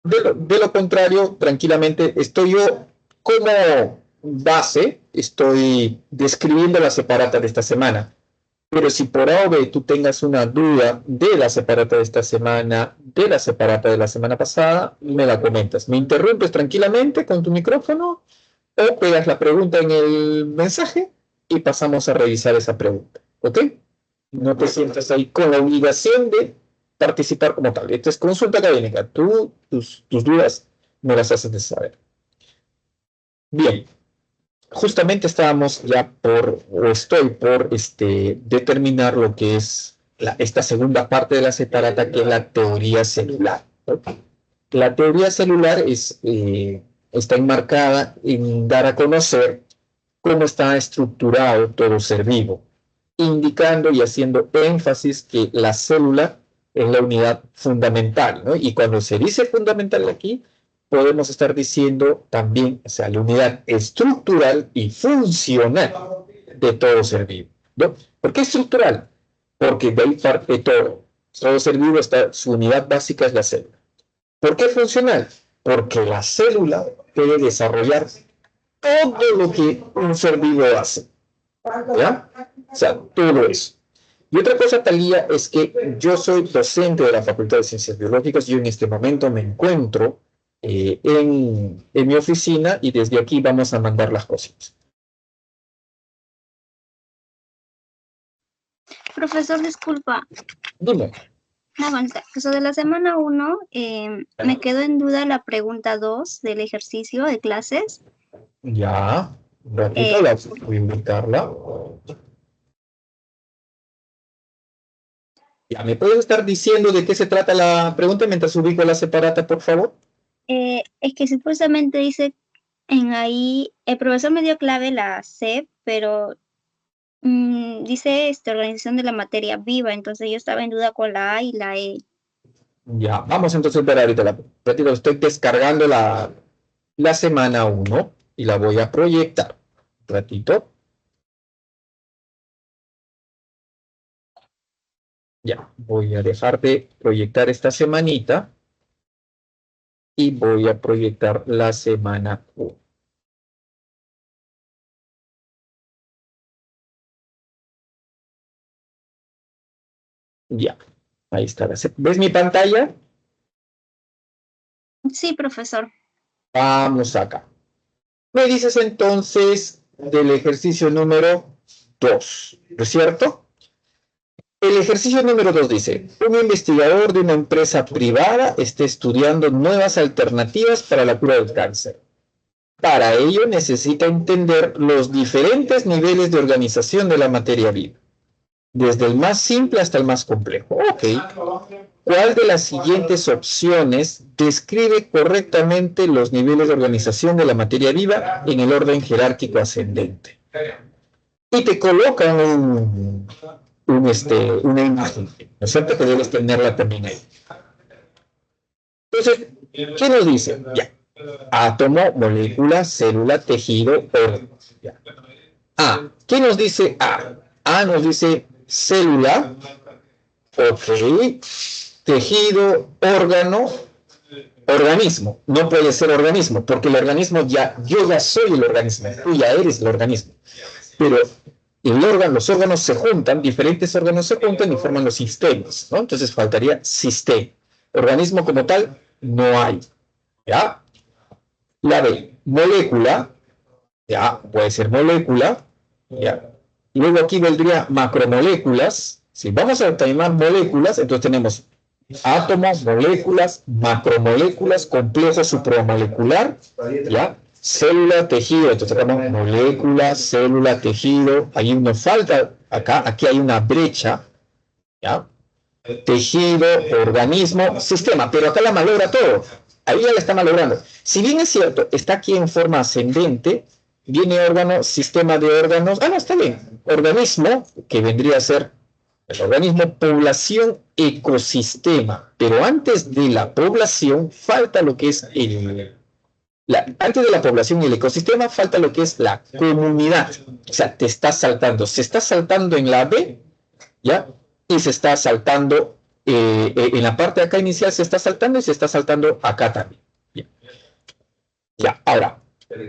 Speaker 1: De lo contrario, tranquilamente, estoy yo como base, estoy describiendo la separata de esta semana. Pero si por A o B tú tengas una duda de la separata de esta semana, de la separata de la semana pasada, me la comentas. Me interrumpes tranquilamente con tu micrófono o pegas la pregunta en el mensaje y pasamos a revisar esa pregunta. ¿Ok? No te sientas ahí con la obligación de participar como tal. Esto es consulta académica. Tú, tus dudas, me las haces de saber. Bien, justamente estábamos ya o estoy por determinar lo que es esta segunda parte de la separata, que es la teoría celular. ¿No? La teoría celular está enmarcada en dar a conocer cómo está estructurado todo ser vivo, indicando y haciendo énfasis que la célula es la unidad fundamental, ¿no? Y cuando se dice fundamental aquí, podemos estar diciendo también, o sea, la unidad estructural y funcional de todo ser vivo, ¿no? ¿Por qué estructural? Porque de ahí parte todo. Todo ser vivo está, su unidad básica es la célula. ¿Por qué funcional? Porque la célula puede desarrollar todo lo que un ser vivo hace. ¿Ya? O sea, todo eso. Y otra cosa, Talía, es que yo soy docente de la Facultad de Ciencias Biológicas. Yo en este momento me encuentro en mi oficina y desde aquí vamos a mandar las cosas.
Speaker 2: Profesor, disculpa.
Speaker 1: Dime.
Speaker 2: Avanza. Sobre la semana 1, me quedó en duda la pregunta 2 del ejercicio de clases.
Speaker 1: Ya, un ratito, voy a invitarla. Ya, ¿me puedes estar diciendo de qué se trata la pregunta mientras ubico la separata, por favor?
Speaker 2: Es que supuestamente dice en ahí, el profesor me dio clave la C, pero dice organización de la materia viva, entonces yo estaba en duda con la A y la E.
Speaker 1: Ya, vamos entonces a ver ahorita. Ratito, estoy descargando la semana 1 y la voy a proyectar. Un ratito. Ya, voy a dejar de proyectar esta semanita y voy a proyectar la semana 1. Ya, ahí está. ¿Ves mi pantalla?
Speaker 2: Sí, profesor.
Speaker 1: Vamos acá. Me dices entonces del ejercicio número 2, ¿no es cierto? El ejercicio número 2 dice, un investigador de una empresa privada está estudiando nuevas alternativas para la cura del cáncer. Para ello necesita entender los diferentes niveles de organización de la materia viva, desde el más simple hasta el más complejo. Ok. ¿Cuál de las siguientes opciones describe correctamente los niveles de organización de la materia viva en el orden jerárquico ascendente? Y te colocan una imagen, ¿no es cierto? Que debes tenerla también ahí. Entonces, ¿qué nos dice? Ya. Átomo, molécula, célula, tejido, órgano. Ya. A. ¿Qué nos dice A? A nos dice célula, ok, tejido, órgano, organismo. No puede ser organismo, porque el organismo yo ya soy el organismo, tú ya eres el organismo. Pero los órganos se juntan, diferentes órganos se juntan y forman los sistemas, ¿no? Entonces faltaría sistema. Organismo como tal, no hay, ¿ya? La B, molécula, ya, puede ser molécula, ya. Luego aquí vendría macromoléculas. Si vamos a determinar moléculas, entonces tenemos átomos, moléculas, macromoléculas, complejo supramolecular, ¿ya? Célula, tejido, entonces tenemos molécula, célula, tejido, ahí nos falta, acá, aquí hay una brecha, ¿ya? Tejido, organismo, sistema, pero acá la malogra todo, ahí ya la está malogrando. Si bien es cierto, está aquí en forma ascendente, viene órgano, sistema de órganos, no, está bien, organismo, que vendría a ser el organismo, población, ecosistema, pero antes de la población falta lo que es antes de la población y el ecosistema falta lo que es la comunidad. O sea, te está saltando, se está saltando en la B, ¿ya? Y se está saltando, en la parte de acá inicial se está saltando y se está saltando acá también. Bien. Ya, ahora,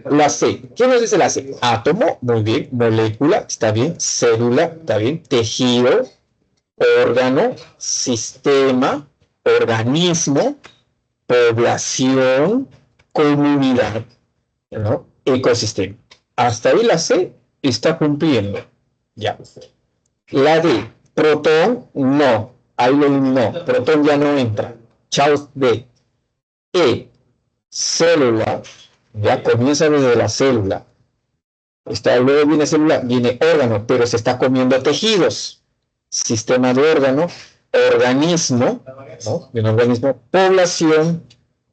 Speaker 1: la C. ¿Qué nos dice la C? Átomo, muy bien, molécula, está bien, célula, está bien, tejido, órgano, sistema, organismo, población, comunidad, ¿no? Ecosistema. Hasta ahí la C está cumpliendo. Ya. La D, protón, no. Ahí lo eliminó. Protón ya no entra. Chao D. E, célula, ya comienza desde la célula. Luego viene célula, viene órgano, pero se está comiendo tejidos. Sistema de órgano, organismo, ¿no? De un organismo, población,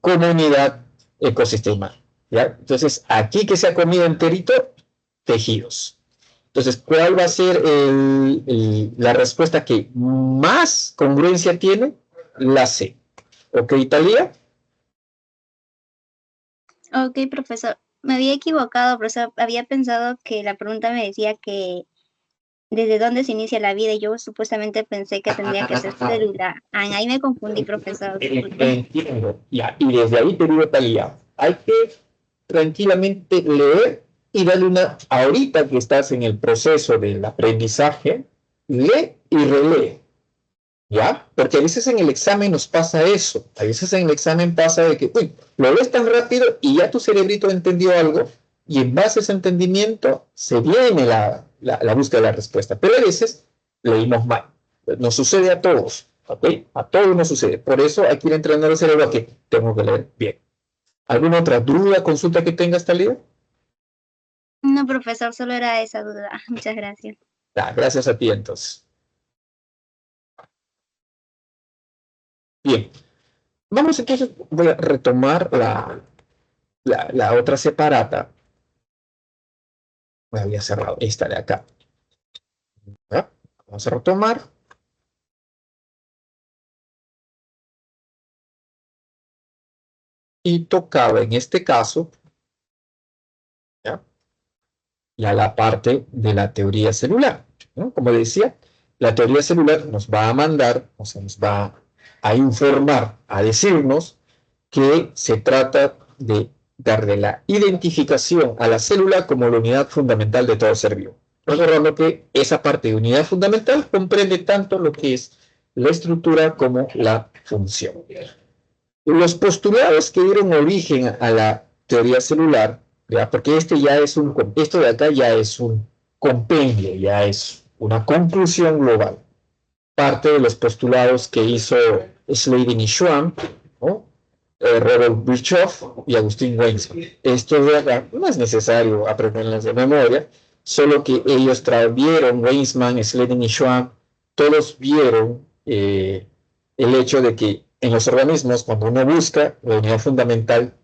Speaker 1: comunidad, ecosistema. ¿Ya? Entonces, aquí que se ha comido enterito, tejidos. Entonces, ¿cuál va a ser la respuesta que más congruencia tiene? La C. ¿Ok, Italia?
Speaker 2: Ok, profesor. Me había equivocado, profesor. Había pensado que la pregunta me decía que desde dónde se inicia la vida y yo supuestamente pensé que tendría que ser célula. Ahí me confundí, profesor.
Speaker 1: Entiendo. Ya, y desde ahí te digo, Talía, hay que tranquilamente leer y darle ahorita que estás en el proceso del aprendizaje, lee y relee, ¿ya? Porque a veces en el examen nos pasa eso, a veces en el examen pasa de que, uy, lo lees tan rápido y ya tu cerebrito entendió algo y en base a ese entendimiento se viene la búsqueda de la respuesta, pero a veces leímos mal, nos sucede a todos, ¿ok? A todos nos sucede, por eso hay que ir entrenando el cerebro a que tengo que leer bien. ¿Alguna otra duda, consulta que tengas, Talía?
Speaker 2: No, profesor, solo era esa duda. Muchas gracias.
Speaker 1: Gracias a ti, entonces. Bien. Vamos entonces, voy a retomar la otra separata. Me había cerrado esta de acá. ¿Ya? Vamos a retomar. Y tocaba en este caso, ¿ya? Ya la parte de la teoría celular, ¿no? Como decía, la teoría celular nos va a mandar, o sea, nos va a informar, a decirnos que se trata de darle la identificación a la célula como la unidad fundamental de todo ser vivo. Recordando que esa parte de unidad fundamental comprende tanto lo que es la estructura como la función. Los postulados que dieron origen a la teoría celular, ¿ya? Porque esto de acá ya es un compendio, ya es una conclusión global. Parte de los postulados que hizo Slavin y Schwann, ¿no? Robert Birchoff y Agustín Weismann. Esto de acá no es necesario aprenderlas de memoria, solo que ellos vieron, Weismann, Slavin y Schwann, todos vieron el hecho de que en los organismos, cuando uno busca, la unidad fundamental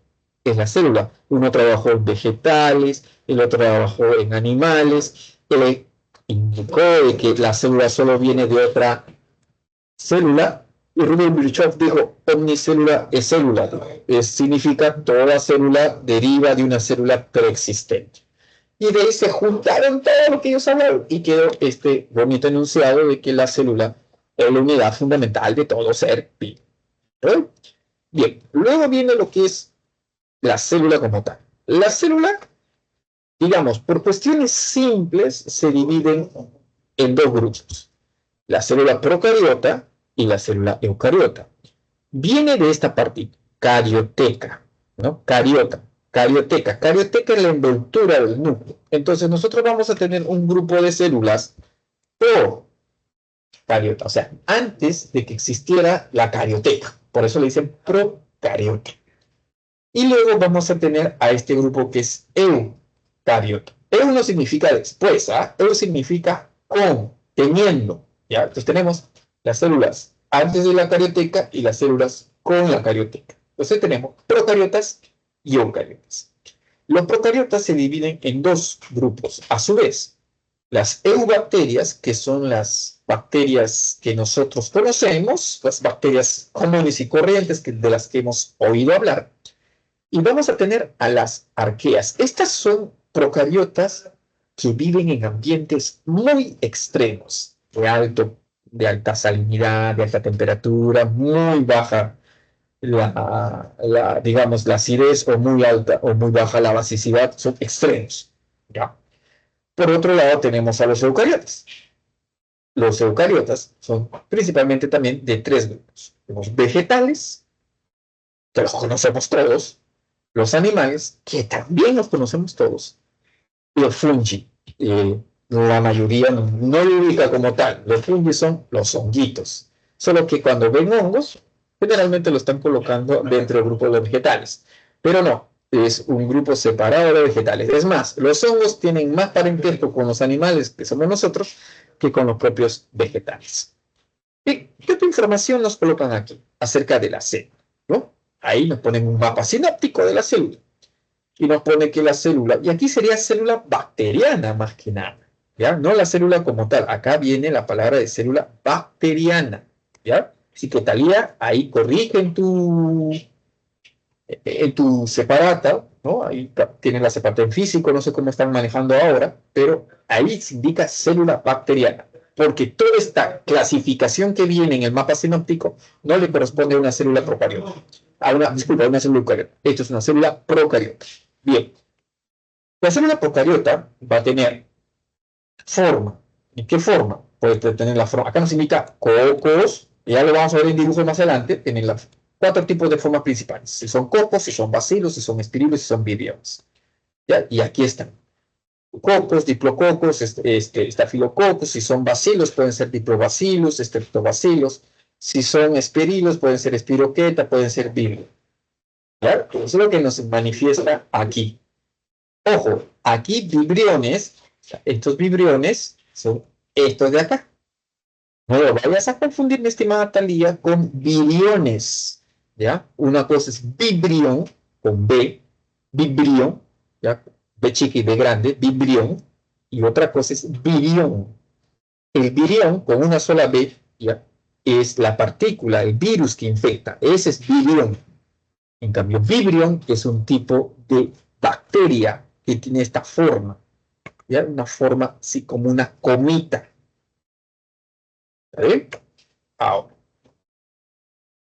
Speaker 1: es la célula. Uno trabajó en vegetales, el otro trabajó en animales, él indicó de que la célula solo viene de otra célula, y Rudolf Virchow dijo, omnicélula es célula, significa toda célula deriva de una célula preexistente. Y de ahí se juntaron todo lo que ellos hablaron y quedó este bonito enunciado de que la célula es la unidad fundamental de todo ser vivo. Bien, luego viene lo que es la célula como tal. La célula Digamos, por cuestiones simples se dividen en dos grupos, la célula procariota y la célula eucariota. Viene de esta parte, carioteca, ¿no? Carioteca. Carioteca es la envoltura del núcleo. Entonces nosotros vamos a tener un grupo de células procariota, o sea, antes de que existiera la carioteca. Por eso le dicen procariota. Y luego vamos a tener a este grupo que es eucariota. Eu no significa después, ¿ah? Eu significa con, teniendo, ¿ya? Entonces tenemos las células antes de la carioteca y las células con la carioteca. Entonces tenemos procariotas y eucariotas. Los procariotas se dividen en dos grupos. A su vez, las eubacterias, que son las bacterias que nosotros conocemos, las bacterias comunes y corrientes de las que hemos oído hablar, y vamos a tener a las arqueas. Estas son procariotas que viven en ambientes muy extremos, de alta salinidad, de alta temperatura, muy baja digamos, la acidez o muy alta o muy baja la basicidad, son extremos. ¿Ya? Por otro lado tenemos a los eucariotas. Los eucariotas son principalmente también de tres grupos. Los vegetales, que los conocemos todos, los animales, que también los conocemos todos, los fungi. La mayoría no lo ubica como tal. Los fungi son los honguitos. Solo que cuando ven hongos, generalmente lo están colocando dentro del grupo de los vegetales. Pero no, es un grupo separado de vegetales. Es más, los hongos tienen más parentesco con los animales, que somos nosotros, que con los propios vegetales. ¿Y qué otra información nos colocan aquí acerca de la célula? ¿No? Ahí nos ponen un mapa sinóptico de la célula y nos pone que la célula, y aquí sería célula bacteriana más que nada, ¿ya? No la célula como tal, acá viene la palabra de célula bacteriana, ¿ya? Así que Talía, ahí corrige en tu separata, ¿no? Ahí tienen la separata en físico, no sé cómo están manejando ahora, pero ahí se indica célula bacteriana, porque toda esta clasificación que viene en el mapa sinóptico no le corresponde a una célula procariota, disculpa, a una célula eucariota. Esto es una célula procariota. Bien, la célula procariota va a tener forma. ¿Y qué forma? Puede tener la forma, acá nos indica cocos, ya lo vamos a ver en dibujos más adelante, tienen las cuatro tipos de formas principales. Si son cocos, si son bacilos, si son espirilos, si son vibriones. ¿Ya? Y aquí están. Cocos, diplococos, estafilococos, si son bacilos pueden ser diplobacillus, estreptobacilos, si son espirilos pueden ser espiroqueta, pueden ser vibrio. ¿Ya? Eso es lo que nos manifiesta aquí. Ojo, aquí vibriones, estos vibriones son estos de acá. No lo vayas a confundir, mi estimada Talía, con viriones, ¿ya? Una cosa es vibrión, con B, vibrión, ¿ya? B chica y B grande, vibrión, y otra cosa es virión. El virión, con una sola B, ¿ya? Es la partícula, el virus que infecta, ese es virión. En cambio, vibrión es un tipo de bacteria que tiene esta forma, ¿ya? Una forma así como una comita. ¿Vale? Ahora,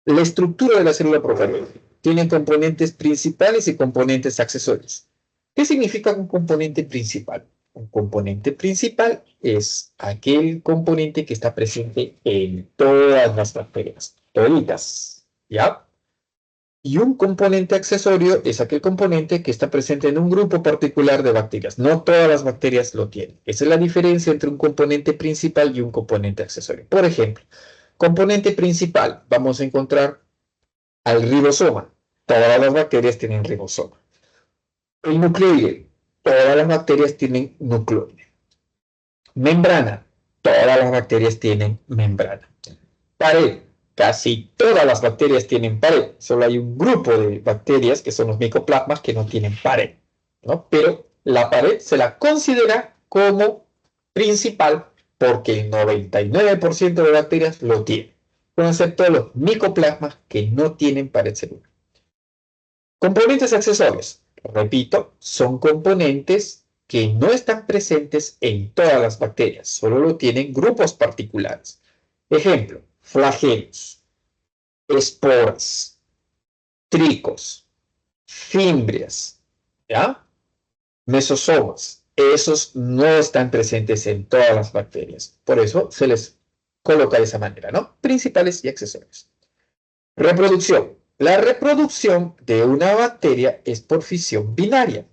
Speaker 1: la estructura de la célula procariota tiene componentes principales y componentes accesorios. ¿Qué significa un componente principal? Un componente principal es aquel componente que está presente en todas las bacterias, toditas, ¿ya? Y un componente accesorio es aquel componente que está presente en un grupo particular de bacterias. No todas las bacterias lo tienen. Esa es la diferencia entre un componente principal y un componente accesorio. Por ejemplo, componente principal, vamos a encontrar al ribosoma. Todas las bacterias tienen ribosoma. El nucleoide, todas las bacterias tienen nucleoide. Membrana, todas las bacterias tienen membrana. Pared, casi todas las bacterias tienen pared. Solo hay un grupo de bacterias, que son los micoplasmas, que no tienen pared, ¿no? Pero la pared se la considera como principal porque el 99% de bacterias lo tienen, excepto los micoplasmas que no tienen pared celular. Componentes accesorios, repito, son componentes que no están presentes en todas las bacterias, solo lo tienen grupos particulares. Ejemplo, flagelos, esporas, tricos, fimbrias, ¿ya? mesosomas. Esos no están presentes en todas las bacterias. Por eso se les coloca de esa manera, ¿no? Principales y accesorios. Reproducción. La reproducción de una bacteria es por fisión binaria.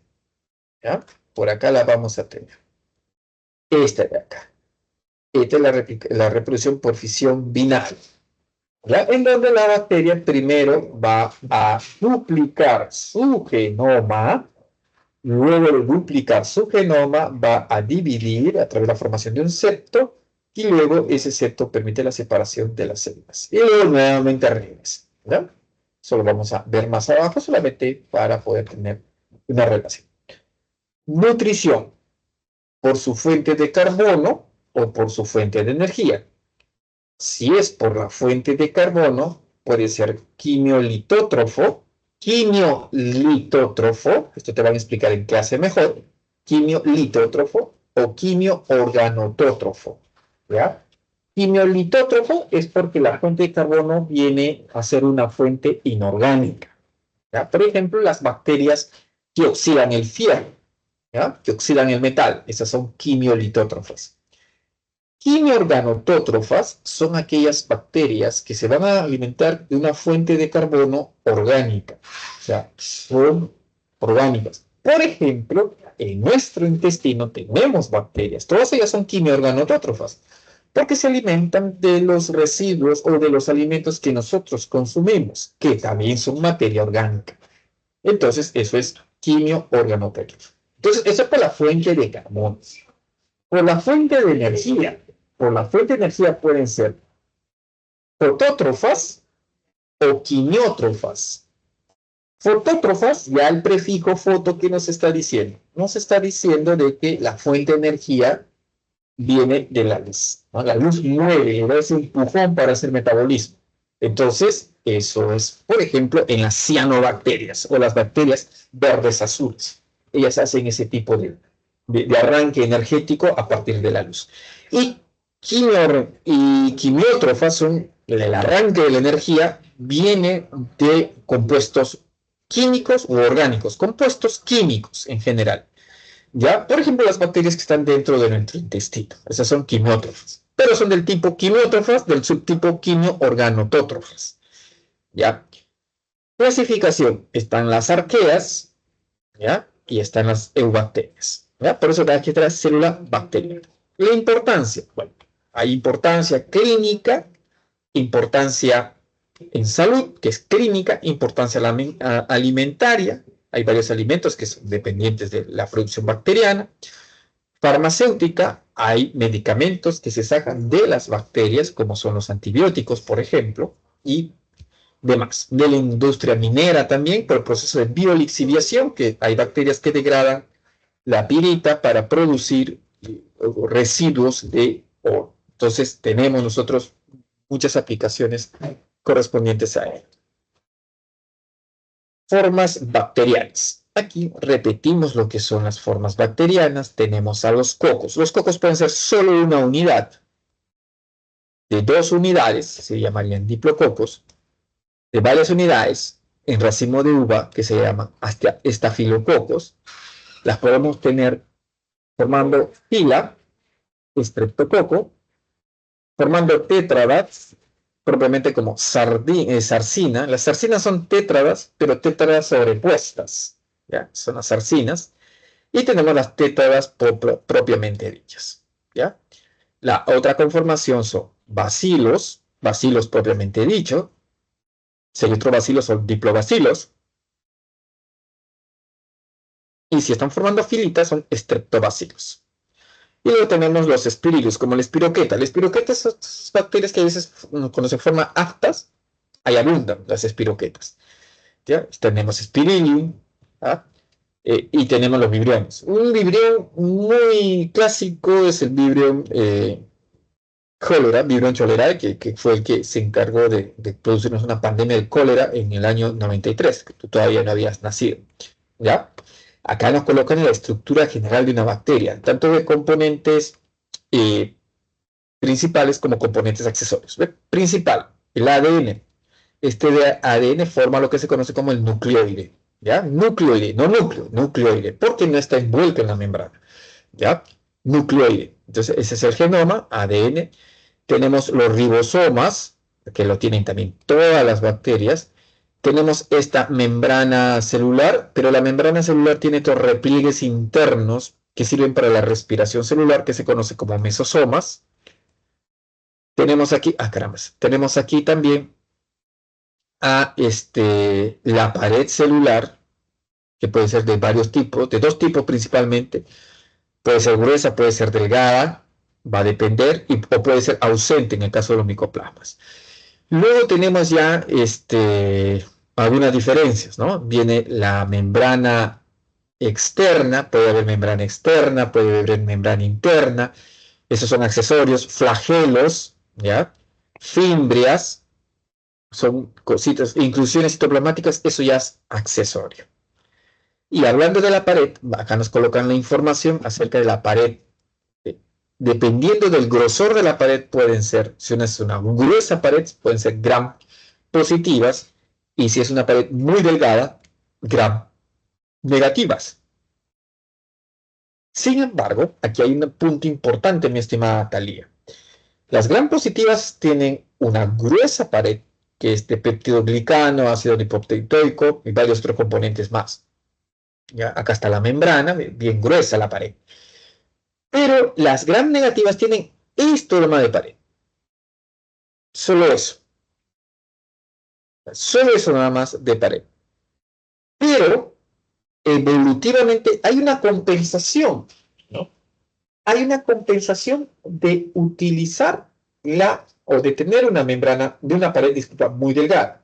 Speaker 1: ¿Ya? Por acá la vamos a tener. Esta de acá. Esta es la reproducción por fisión binaria. ¿Ya? En donde la bacteria primero va a duplicar su genoma. Luego de duplicar su genoma, va a dividir a través de la formación de un septo, y luego ese septo permite la separación de las células. Y luego nuevamente regresa. ¿Ya? Eso lo vamos a ver más abajo, solamente para poder tener una relación. Nutrición, por su fuente de carbono o por su fuente de energía. Si es por la fuente de carbono, puede ser quimiolitótrofo, esto te van a explicar en clase mejor, quimiolitótrofo o quimioorganotótrofo, ¿ya? Quimiolitótrofo es porque la fuente de carbono viene a ser una fuente inorgánica, ¿ya? Por ejemplo, las bacterias que oxidan el fierro, ¿ya? Que oxidan el metal, esas son quimiolitótrofas. Quimiorganotótrofas son aquellas bacterias que se van a alimentar de una fuente de carbono orgánica, o sea, son orgánicas. Por ejemplo, en nuestro intestino tenemos bacterias, todas ellas son quimiorganotótrofas, porque se alimentan de los residuos o de los alimentos que nosotros consumimos, que también son materia orgánica. Entonces, eso es quimiorganotótrofo. Entonces, eso es por la fuente de carbono. Por la fuente de energía. Por la fuente de energía pueden ser fotótrofas o quimiótrofas. Fotótrofas, ya el prefijo foto, ¿qué nos está diciendo? Nos está diciendo de que la fuente de energía viene de la luz, ¿no? La luz mueve, da ese empujón para hacer metabolismo. Entonces, eso es, por ejemplo, en las cianobacterias o las bacterias verdes azules. Ellas hacen ese tipo de arranque energético a partir de la luz. Y quimiótrofas son el arranque de la energía, viene de compuestos químicos u orgánicos, compuestos químicos en general. ¿Ya? Por ejemplo, las bacterias que están dentro de nuestro intestino, esas son quimiótrofas, pero son del tipo quimiótrofas, del subtipo quimioorganotótrofas. ¿Ya? Clasificación, están las arqueas, ¿ya? Y están las eubacterias, ¿ya? Por eso aquí está la célula bacteriana. La importancia, bueno, hay importancia clínica, importancia en salud, que es clínica, importancia alimentaria, hay varios alimentos que son dependientes de la producción bacteriana. Farmacéutica, hay medicamentos que se sacan de las bacterias, como son los antibióticos, por ejemplo, y demás. De la industria minera también, por el proceso de biolixiviación, que hay bacterias que degradan la pirita para producir residuos de oro. Entonces, tenemos nosotros muchas aplicaciones correspondientes a ello. Formas bacterianas. Aquí repetimos lo que son las formas bacterianas. Tenemos a los cocos. Los cocos pueden ser solo una unidad. De 2 unidades, se llamarían diplococos. De varias unidades, en racimo de uva, que se llaman estafilococos, las podemos tener formando fila, estreptococo, formando tétradas, propiamente como zarcina. Las zarcinas son tétradas, pero tétradas sobrepuestas, ¿ya? Son las zarcinas. Y tenemos las tétradas propiamente dichas, ¿ya? La otra conformación son bacilos propiamente dicho, celitrobacilos o diplobacilos. Y si están formando filitas, son estreptobacilos. Y luego tenemos los espirillus, como la espiroqueta. La espiroqueta son bacterias que a veces, cuando se forman aftas, ahí abundan las espiroquetas. ¿Ya? Tenemos Spirillum, ¿ah? Y tenemos los vibriones. Un vibrión muy clásico es el vibrión cólera, vibrión cholerae, que fue el que se encargó de producirnos una pandemia de cólera en el año 93, que tú todavía no habías nacido. ¿Ya? Acá nos colocan en la estructura general de una bacteria, tanto de componentes principales como componentes accesorios. ¿Ve? Principal, el ADN. Este ADN forma lo que se conoce como el nucleoide. ¿ya? Nucleoide, no núcleo, nucleoide, porque no está envuelto en la membrana, ¿ya? Nucleoide. Entonces, ese es el genoma, ADN. Tenemos los ribosomas, que lo tienen también todas las bacterias. Tenemos esta membrana celular, pero la membrana celular tiene estos repliegues internos que sirven para la respiración celular, que se conoce como mesosomas. Tenemos aquí, caramba, tenemos aquí también la pared celular, que puede ser de varios tipos, de dos tipos principalmente. Puede ser gruesa, puede ser delgada, va a depender, o puede ser ausente en el caso de los micoplasmas. Luego tenemos ya algunas diferencias, ¿no? Viene la membrana externa, puede haber membrana externa, puede haber membrana interna, esos son accesorios, flagelos, ¿ya? Fimbrias, son cositas, inclusiones citoplasmáticas, eso ya es accesorio. Y hablando de la pared, acá nos colocan la información acerca de la pared. Dependiendo del grosor de la pared, pueden ser, si es una gruesa pared, pueden ser gram positivas, y si es una pared muy delgada, gram negativas. Sin embargo, aquí hay un punto importante, mi estimada Thalía. Las gram positivas tienen una gruesa pared, que es de peptidoglicano, ácido lipopteicoico y varios otros componentes más. ¿Ya? Acá está la membrana, bien gruesa la pared. Pero las gram negativas tienen esto de pared. Solo eso. Solo eso nada más de pared. Pero evolutivamente hay una compensación, ¿no? Hay una compensación de utilizar o de tener una membrana de una pared, disculpa, muy delgada.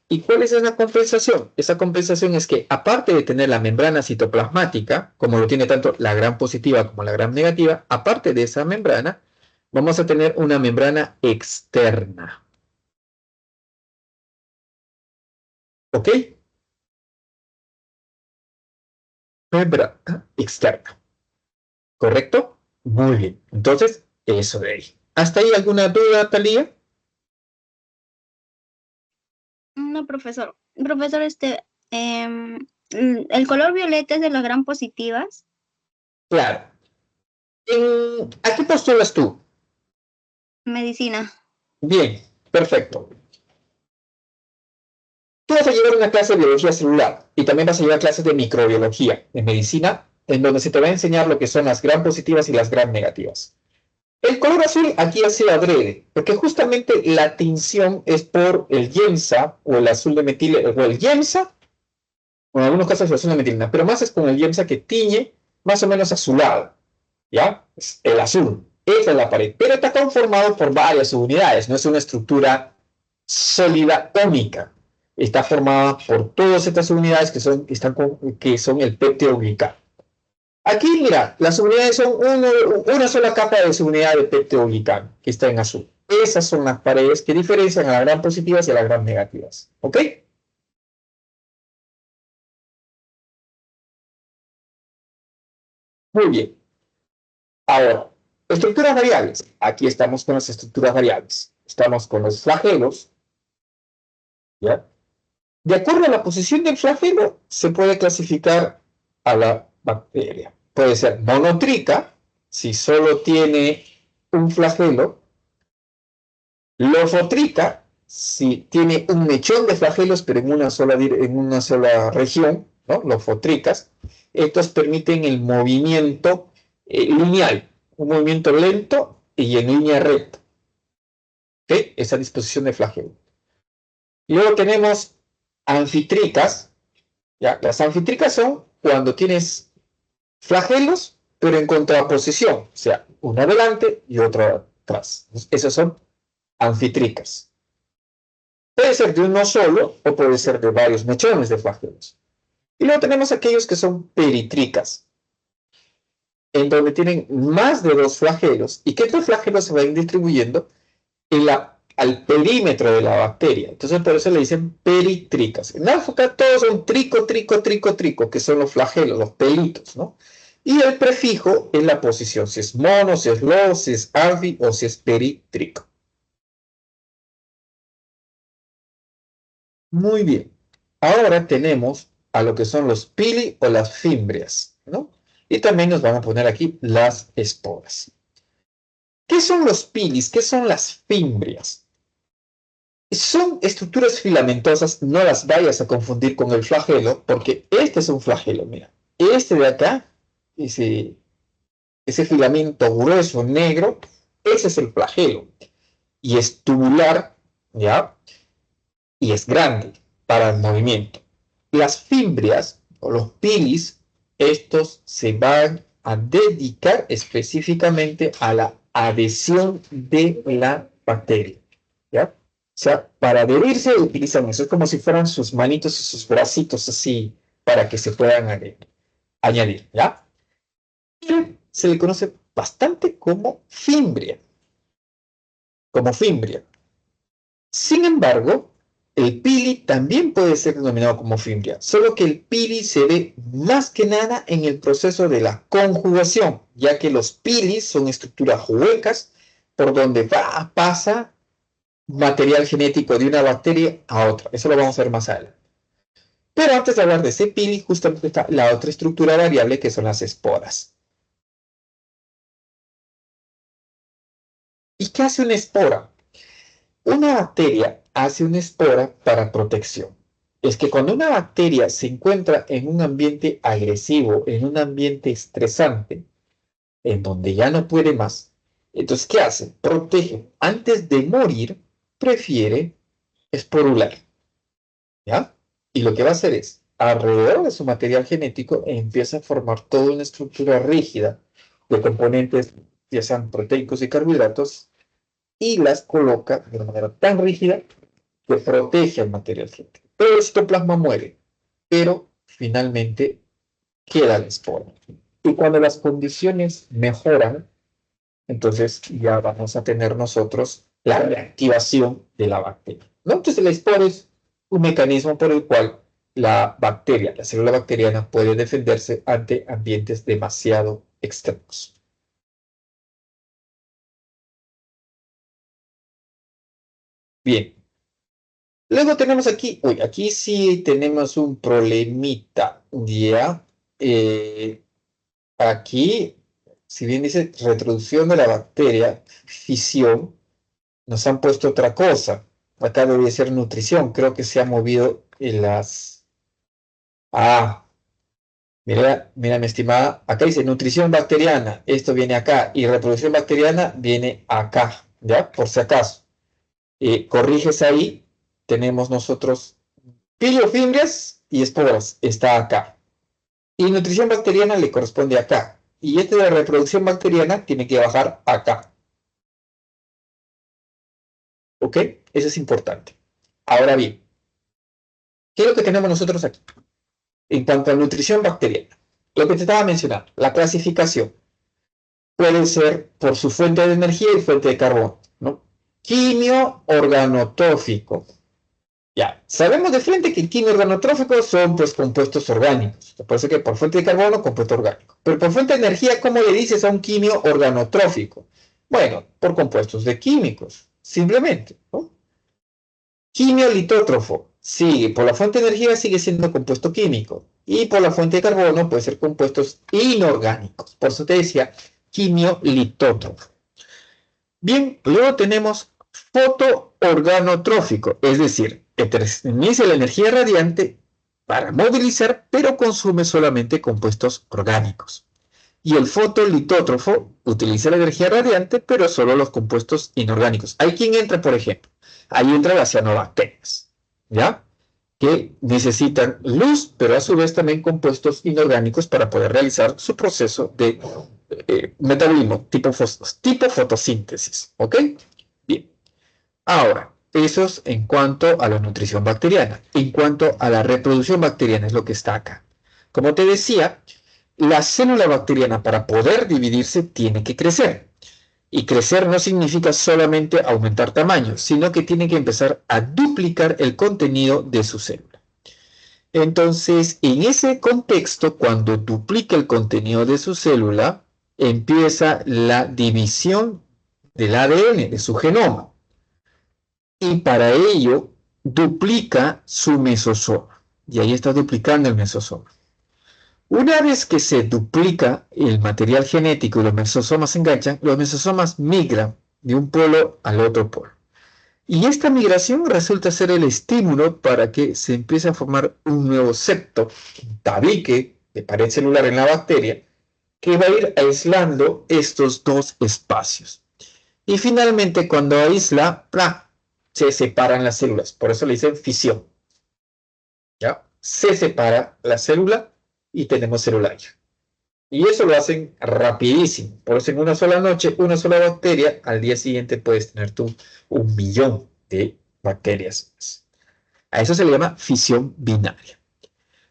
Speaker 1: ¿Y cuál es esa compensación? Esa compensación es que, aparte de tener la membrana citoplasmática, como lo tiene tanto la gram positiva como la gram negativa, aparte de esa membrana, vamos a tener una membrana externa. ¿Ok? Membrana externa. ¿Correcto? Muy bien. Entonces, eso de ahí. ¿Hasta ahí alguna duda, Talía?
Speaker 2: No, profesor. Profesor, el color violeta es de las gram positivas.
Speaker 1: Claro. ¿A qué postulas tú?
Speaker 2: Medicina.
Speaker 1: Bien, perfecto. Tú vas a llevar una clase de biología celular y también vas a llevar clases de microbiología en medicina, en donde se te va a enseñar lo que son las gram positivas y las gram negativas. El color azul aquí ha sido adrede, porque justamente la tinción es por el YEMSA o el azul de metil, o el YEMSA, o en algunos casos el azul de metilina, pero más es con el YEMSA que tiñe más o menos azulado, ¿ya? Es el azul, esa es la pared, pero está conformado por varias unidades, no es una estructura sólida única, está formada por todas estas unidades que son el peptidoglicano. Aquí, mira, las unidades son una sola capa de subunidad de peptidoglicano, que está en azul. Esas son las paredes que diferencian a las gram positivas y a las gram negativas. ¿Ok? Muy bien. Ahora, estructuras variables. Aquí estamos con las estructuras variables. Estamos con los flagelos. ¿Ya? De acuerdo a la posición del flagelo, se puede clasificar a la bacteria. Puede ser monotrica, si solo tiene un flagelo. Lofotrica, si tiene un mechón de flagelos, pero en una sola región, ¿no? Lofotricas, estos permiten el movimiento lineal, un movimiento lento y en línea recta. ¿Ok? Esa disposición de flagelo. Y luego tenemos anfitricas, ¿ya? Las anfitricas son cuando tienes flagelos, pero en contraposición, o sea, uno adelante y otro atrás. Esas son anfitricas. Puede ser de uno solo o puede ser de varios mechones de flagelos. Y luego tenemos aquellos que son peritricas, en donde tienen más de dos flagelos y que estos flagelos se van distribuyendo al perímetro de la bacteria. Entonces por eso le dicen peritricas. En África todos son trico, que son los flagelos, los pelitos, ¿no? Y el prefijo es la posición, si es mono, si es lo, si es anfi o si es peritrico. Muy bien. Ahora tenemos a lo que son los pili o las fimbrias, ¿no? Y también nos van a poner aquí las esporas. ¿Qué son los pilis? ¿Qué son las fimbrias? Son estructuras filamentosas, no las vayas a confundir con el flagelo, porque este es un flagelo, mira. Este de acá, ese filamento grueso negro, ese es el flagelo. Y es tubular, ¿ya? Y es grande para el movimiento. Las fimbrias o los pilis, estos se van a dedicar específicamente a la adhesión de la bacteria, ¿ya? O sea, para adherirse utilizan eso, es como si fueran sus manitos y sus bracitos así para que se puedan añadir, ¿ya? Y se le conoce bastante como fimbria, como fimbria. Sin embargo, el pili también puede ser denominado como fimbria, solo que el pili se ve más que nada en el proceso de la conjugación, ya que los pilis son estructuras huecas por donde pasa material genético de una bacteria a otra. Eso lo vamos a ver más adelante. Pero antes de hablar de ese pili, justamente está la otra estructura variable que son las esporas. ¿Y qué hace una espora? Una bacteria hace una espora para protección. Es que cuando una bacteria se encuentra en un ambiente agresivo, en un ambiente estresante, en donde ya no puede más, entonces, ¿qué hace? Protege. Antes de morir, prefiere esporular, ¿ya? Y lo que va a hacer es, alrededor de su material genético, empieza a formar toda una estructura rígida de componentes, ya sean proteicos y carbohidratos, y las coloca de una manera tan rígida que protege al material genético. Todo el citoplasma muere, pero finalmente queda la espora. Y cuando las condiciones mejoran, entonces ya vamos a tener nosotros la reactivación de la bacteria, ¿no? Entonces la espora es un mecanismo por el cual la bacteria, la célula bacteriana, puede defenderse ante ambientes demasiado extremos. Bien. Luego tenemos aquí, uy, aquí sí tenemos un problemita, ¿ya? Aquí, si bien dice reproducción de la bacteria, fisión, nos han puesto otra cosa. Acá debe ser nutrición, creo que se ha movido en las... Ah, mira, mira, mi estimada, acá dice nutrición bacteriana, esto viene acá, y reproducción bacteriana viene acá, ¿ya? Por si acaso. Corriges ahí, tenemos nosotros filiofimbrias y esporas, está acá. Y nutrición bacteriana le corresponde acá. Y este de reproducción bacteriana tiene que bajar acá. ¿Ok? Eso es importante. Ahora bien, ¿qué es lo que tenemos nosotros aquí? En cuanto a nutrición bacteriana, lo que te estaba mencionando, la clasificación puede ser por su fuente de energía y fuente de carbono, ¿no? Quimio organotrófico. Ya, sabemos de frente que quimio organotróficos son pues compuestos orgánicos. Por eso que por fuente de carbono, compuesto orgánico. Pero por fuente de energía, ¿cómo le dices a un quimio organotrófico? Bueno, por compuestos de químicos, simplemente, ¿no? Quimio litótrofo, sí, por la fuente de energía sigue siendo compuesto químico. Y por la fuente de carbono puede ser compuestos inorgánicos. Por eso te decía, quimio litótrofo. Bien, luego tenemos fotoorganotrófico, es decir, emite la energía radiante para movilizar, pero consume solamente compuestos orgánicos. Y el fotolitótrofo utiliza la energía radiante, pero solo los compuestos inorgánicos. ¿Hay quien entra, por ejemplo? Ahí entran las cianobacterias, ¿ya? Que necesitan luz, pero a su vez también compuestos inorgánicos para poder realizar su proceso de metabolismo tipo fotosíntesis, ¿ok? Bien. Ahora, eso es en cuanto a la nutrición bacteriana. En cuanto a la reproducción bacteriana es lo que está acá. Como te decía, la célula bacteriana para poder dividirse tiene que crecer. Y crecer no significa solamente aumentar tamaño, sino que tiene que empezar a duplicar el contenido de su célula. Entonces, en ese contexto, cuando duplica el contenido de su célula, empieza la división del ADN, de su genoma. Y para ello, duplica su mesosoma. y ahí está duplicando el mesosoma. Una vez que se duplica el material genético y los mesosomas se enganchan, los mesosomas migran de un polo al otro polo. Y esta migración resulta ser el estímulo para que se empiece a formar un nuevo septo, un tabique de pared celular en la bacteria, que va a ir aislando estos dos espacios. Y finalmente, cuando aísla, se separan las células. Por eso le dicen fisión. ¿Ya? Se separa la célula y tenemos celular. Y eso lo hacen rapidísimo. Por eso en una sola noche, una sola bacteria, al día siguiente puedes tener tú 1.000.000 de bacterias. A eso se le llama fisión binaria.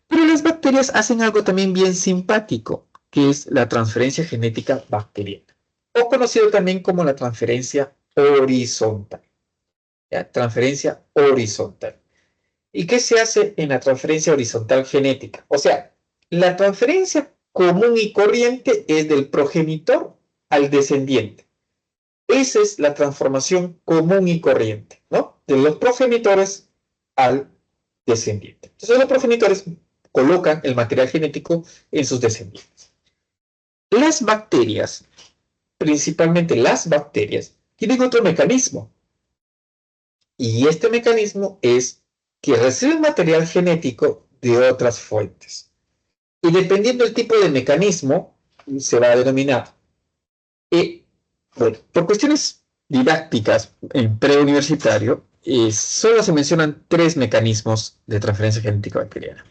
Speaker 1: Pero las bacterias hacen algo también bien simpático, que es la transferencia genética bacteriana, o conocido también como la transferencia horizontal. ¿Ya? Transferencia horizontal. ¿Y qué se hace en la transferencia horizontal genética? O sea, la transferencia común y corriente es del progenitor al descendiente. Esa es la transformación común y corriente, ¿no? De los progenitores al descendiente. Entonces los progenitores colocan el material genético en sus descendientes. Las bacterias, principalmente las bacterias, tienen otro mecanismo. Y este mecanismo es que reciben material genético de otras fuentes. Y dependiendo del tipo de mecanismo, se va a denominar. Bueno, por cuestiones didácticas en preuniversitario, solo se mencionan 3 mecanismos de transferencia genética bacteriana.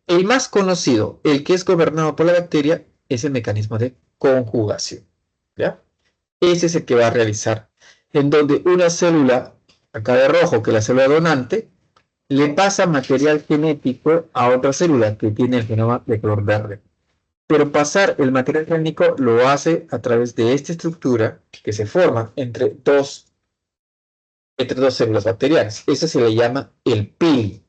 Speaker 1: El más conocido, el que es gobernado por la bacteria, es el mecanismo de conjugación. ¿Ya? Ese es el que va a realizar, en donde una célula, acá de rojo, que es la célula donante, le pasa material genético a otra célula que tiene el genoma de color verde. Pero pasar el material genético lo hace a través de esta estructura que se forma entre dos células bacterianas. Eso se le llama el pili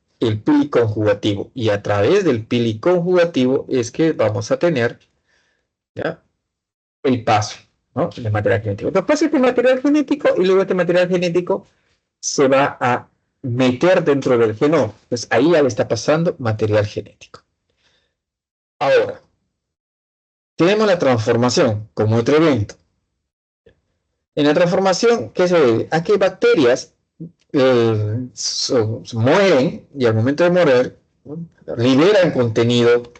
Speaker 1: conjugativo. Y a través del pili conjugativo es que vamos a tener, ¿ya?, el paso, ¿no?, del material genético. Entonces pasa este material genético y luego este material genético se va a meter dentro del genoma. Pues ahí ya le está pasando material genético. Ahora, tenemos la transformación como otro evento. En la transformación, ¿qué se debe? A que bacterias mueren y al momento de morir, ¿no?, liberan contenido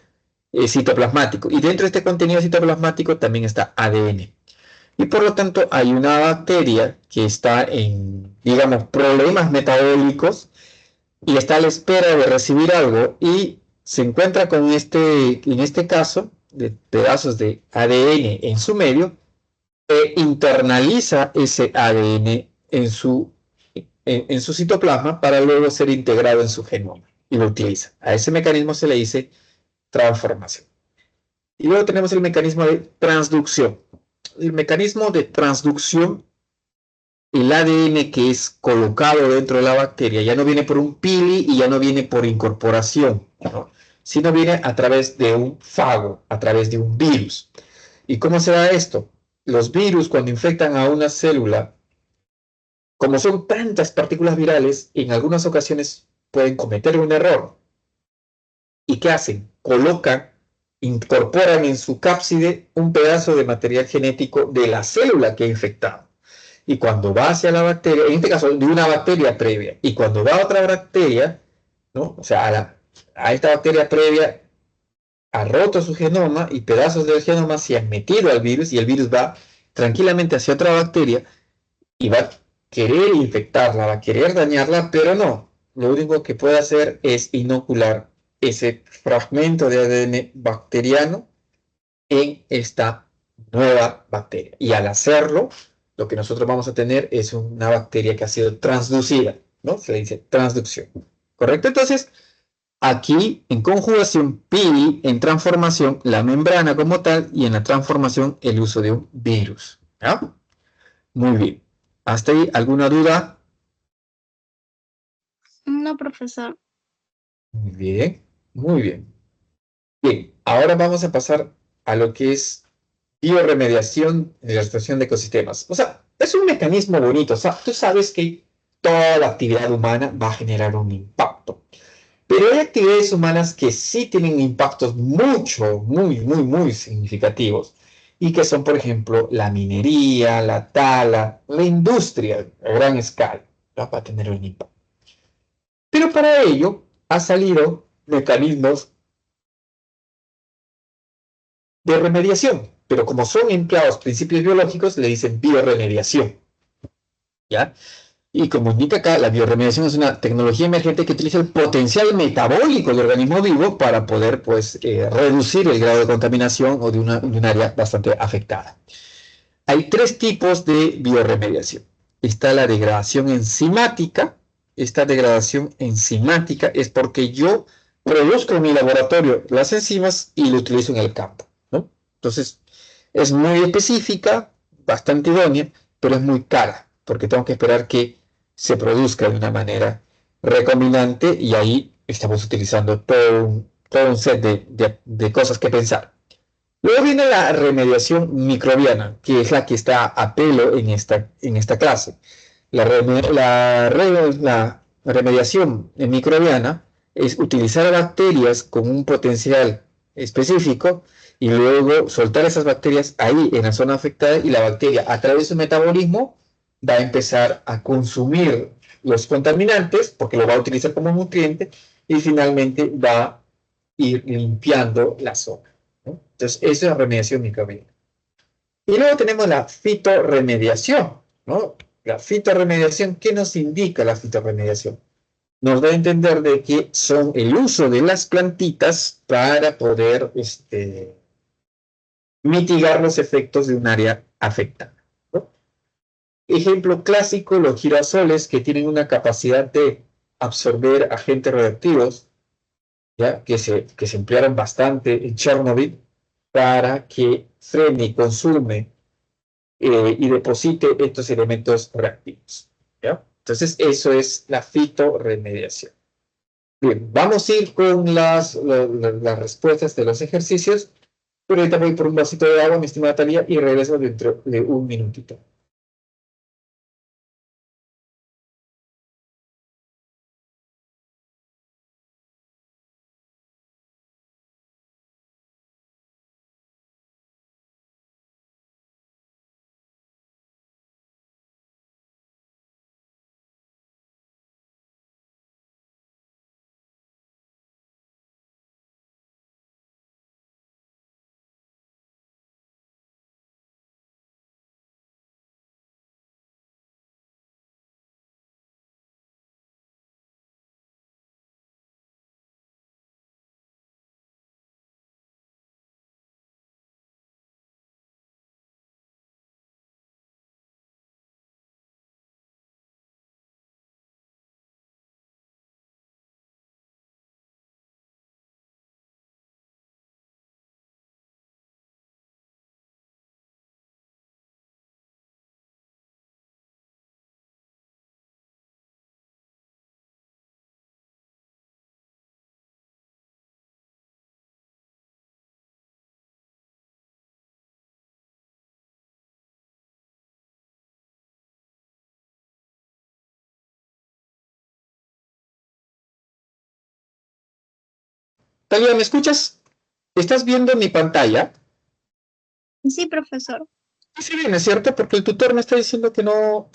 Speaker 1: citoplasmático. Y dentro de este contenido citoplasmático también está ADN. Y por lo tanto hay una bacteria que está en, digamos, problemas metabólicos y está a la espera de recibir algo y se encuentra con en este caso, de pedazos de ADN en su medio, e internaliza ese ADN en su citoplasma para luego ser integrado en su genoma y lo utiliza. A ese mecanismo se le dice transformación. Y luego tenemos el mecanismo de transducción. El mecanismo de transducción, el ADN que es colocado dentro de la bacteria ya no viene por un pili y ya no viene por incorporación, ¿no?, sino viene a través de un fago, a través de un virus. ¿Y cómo se da esto? Los virus, cuando infectan a una célula, como son tantas partículas virales, en algunas ocasiones pueden cometer un error. ¿Y qué hacen? Incorporan en su cápside un pedazo de material genético de la célula que ha infectado. Y cuando va hacia la bacteria, en este caso de una bacteria previa, y cuando va a otra bacteria, ¿no?, o sea, a esta bacteria previa ha roto su genoma y pedazos del genoma se han metido al virus y el virus va tranquilamente hacia otra bacteria y va a querer infectarla, va a querer dañarla, pero no. Lo único que puede hacer es inocular ese fragmento de ADN bacteriano en esta nueva bacteria. Y al hacerlo, lo que nosotros vamos a tener es una bacteria que ha sido transducida, ¿no? Se le dice transducción. ¿Correcto? Entonces, aquí en conjugación, pili, en transformación, la membrana como tal, y en la transformación, el uso de un virus. ¿Ya? Muy bien. ¿Hasta ahí alguna duda?
Speaker 2: No, profesor.
Speaker 1: Muy bien, muy bien. Bien, ahora vamos a pasar a lo que es bioremediación de la situación de ecosistemas. O sea, es un mecanismo bonito. O sea, tú sabes que toda la actividad humana va a generar un impacto. Pero hay actividades humanas que sí tienen impactos muy significativos y que son, por ejemplo, la minería, la tala, la industria a gran escala, ¿no? Para tener un impacto. Pero para ello han salido mecanismos de remediación, pero como son empleados principios biológicos, le dicen bioremediación, ¿ya? Y como indica acá, la bioremediación es una tecnología emergente que utiliza el potencial metabólico del organismo vivo para poder, pues, reducir el grado de contaminación o de un área bastante afectada. Hay tres tipos de bioremediación. Está la degradación enzimática. Esta degradación enzimática es porque yo produzco en mi laboratorio las enzimas y lo utilizo en el campo, ¿no? Entonces, es muy específica, bastante idónea, pero es muy cara, porque tengo que esperar que se produzca de una manera recombinante y ahí estamos utilizando todo un set de cosas que pensar. Luego viene la remediación microbiana, que es la que está a pelo en esta clase. La remediación microbiana es utilizar bacterias con un potencial específico y luego soltar esas bacterias ahí en la zona afectada y la bacteria a través de su metabolismo va a empezar a consumir los contaminantes porque lo va a utilizar como nutriente y finalmente va a ir limpiando la zona, ¿no? Entonces, eso es remediación microbiana. Y luego tenemos la fitorremediación, ¿no? La fitorremediación, ¿qué nos indica la fitorremediación? Nos da a entender de que son el uso de las plantitas para poder mitigar los efectos de un área afectada, ¿no? Ejemplo clásico, los girasoles que tienen una capacidad de absorber agentes radioactivos, ¿ya? Que se emplearon bastante en Chernobyl para que frene y consume y deposite estos elementos reactivos, ¿ya? Entonces, eso es la fitorremediación. Bien, vamos a ir con las respuestas de los ejercicios, pero ahorita voy por un vasito de agua, mi estimada Talía, y regreso dentro de un minutito. Talía, ¿me escuchas? ¿Estás viendo mi pantalla?
Speaker 2: Sí, profesor.
Speaker 1: Sí, bien, es cierto, porque el tutor me está diciendo que no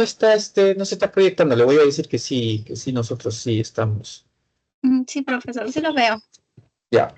Speaker 1: está, no se está proyectando. Le voy a decir que sí, nosotros sí estamos.
Speaker 2: Sí, profesor, sí lo veo.
Speaker 1: Ya.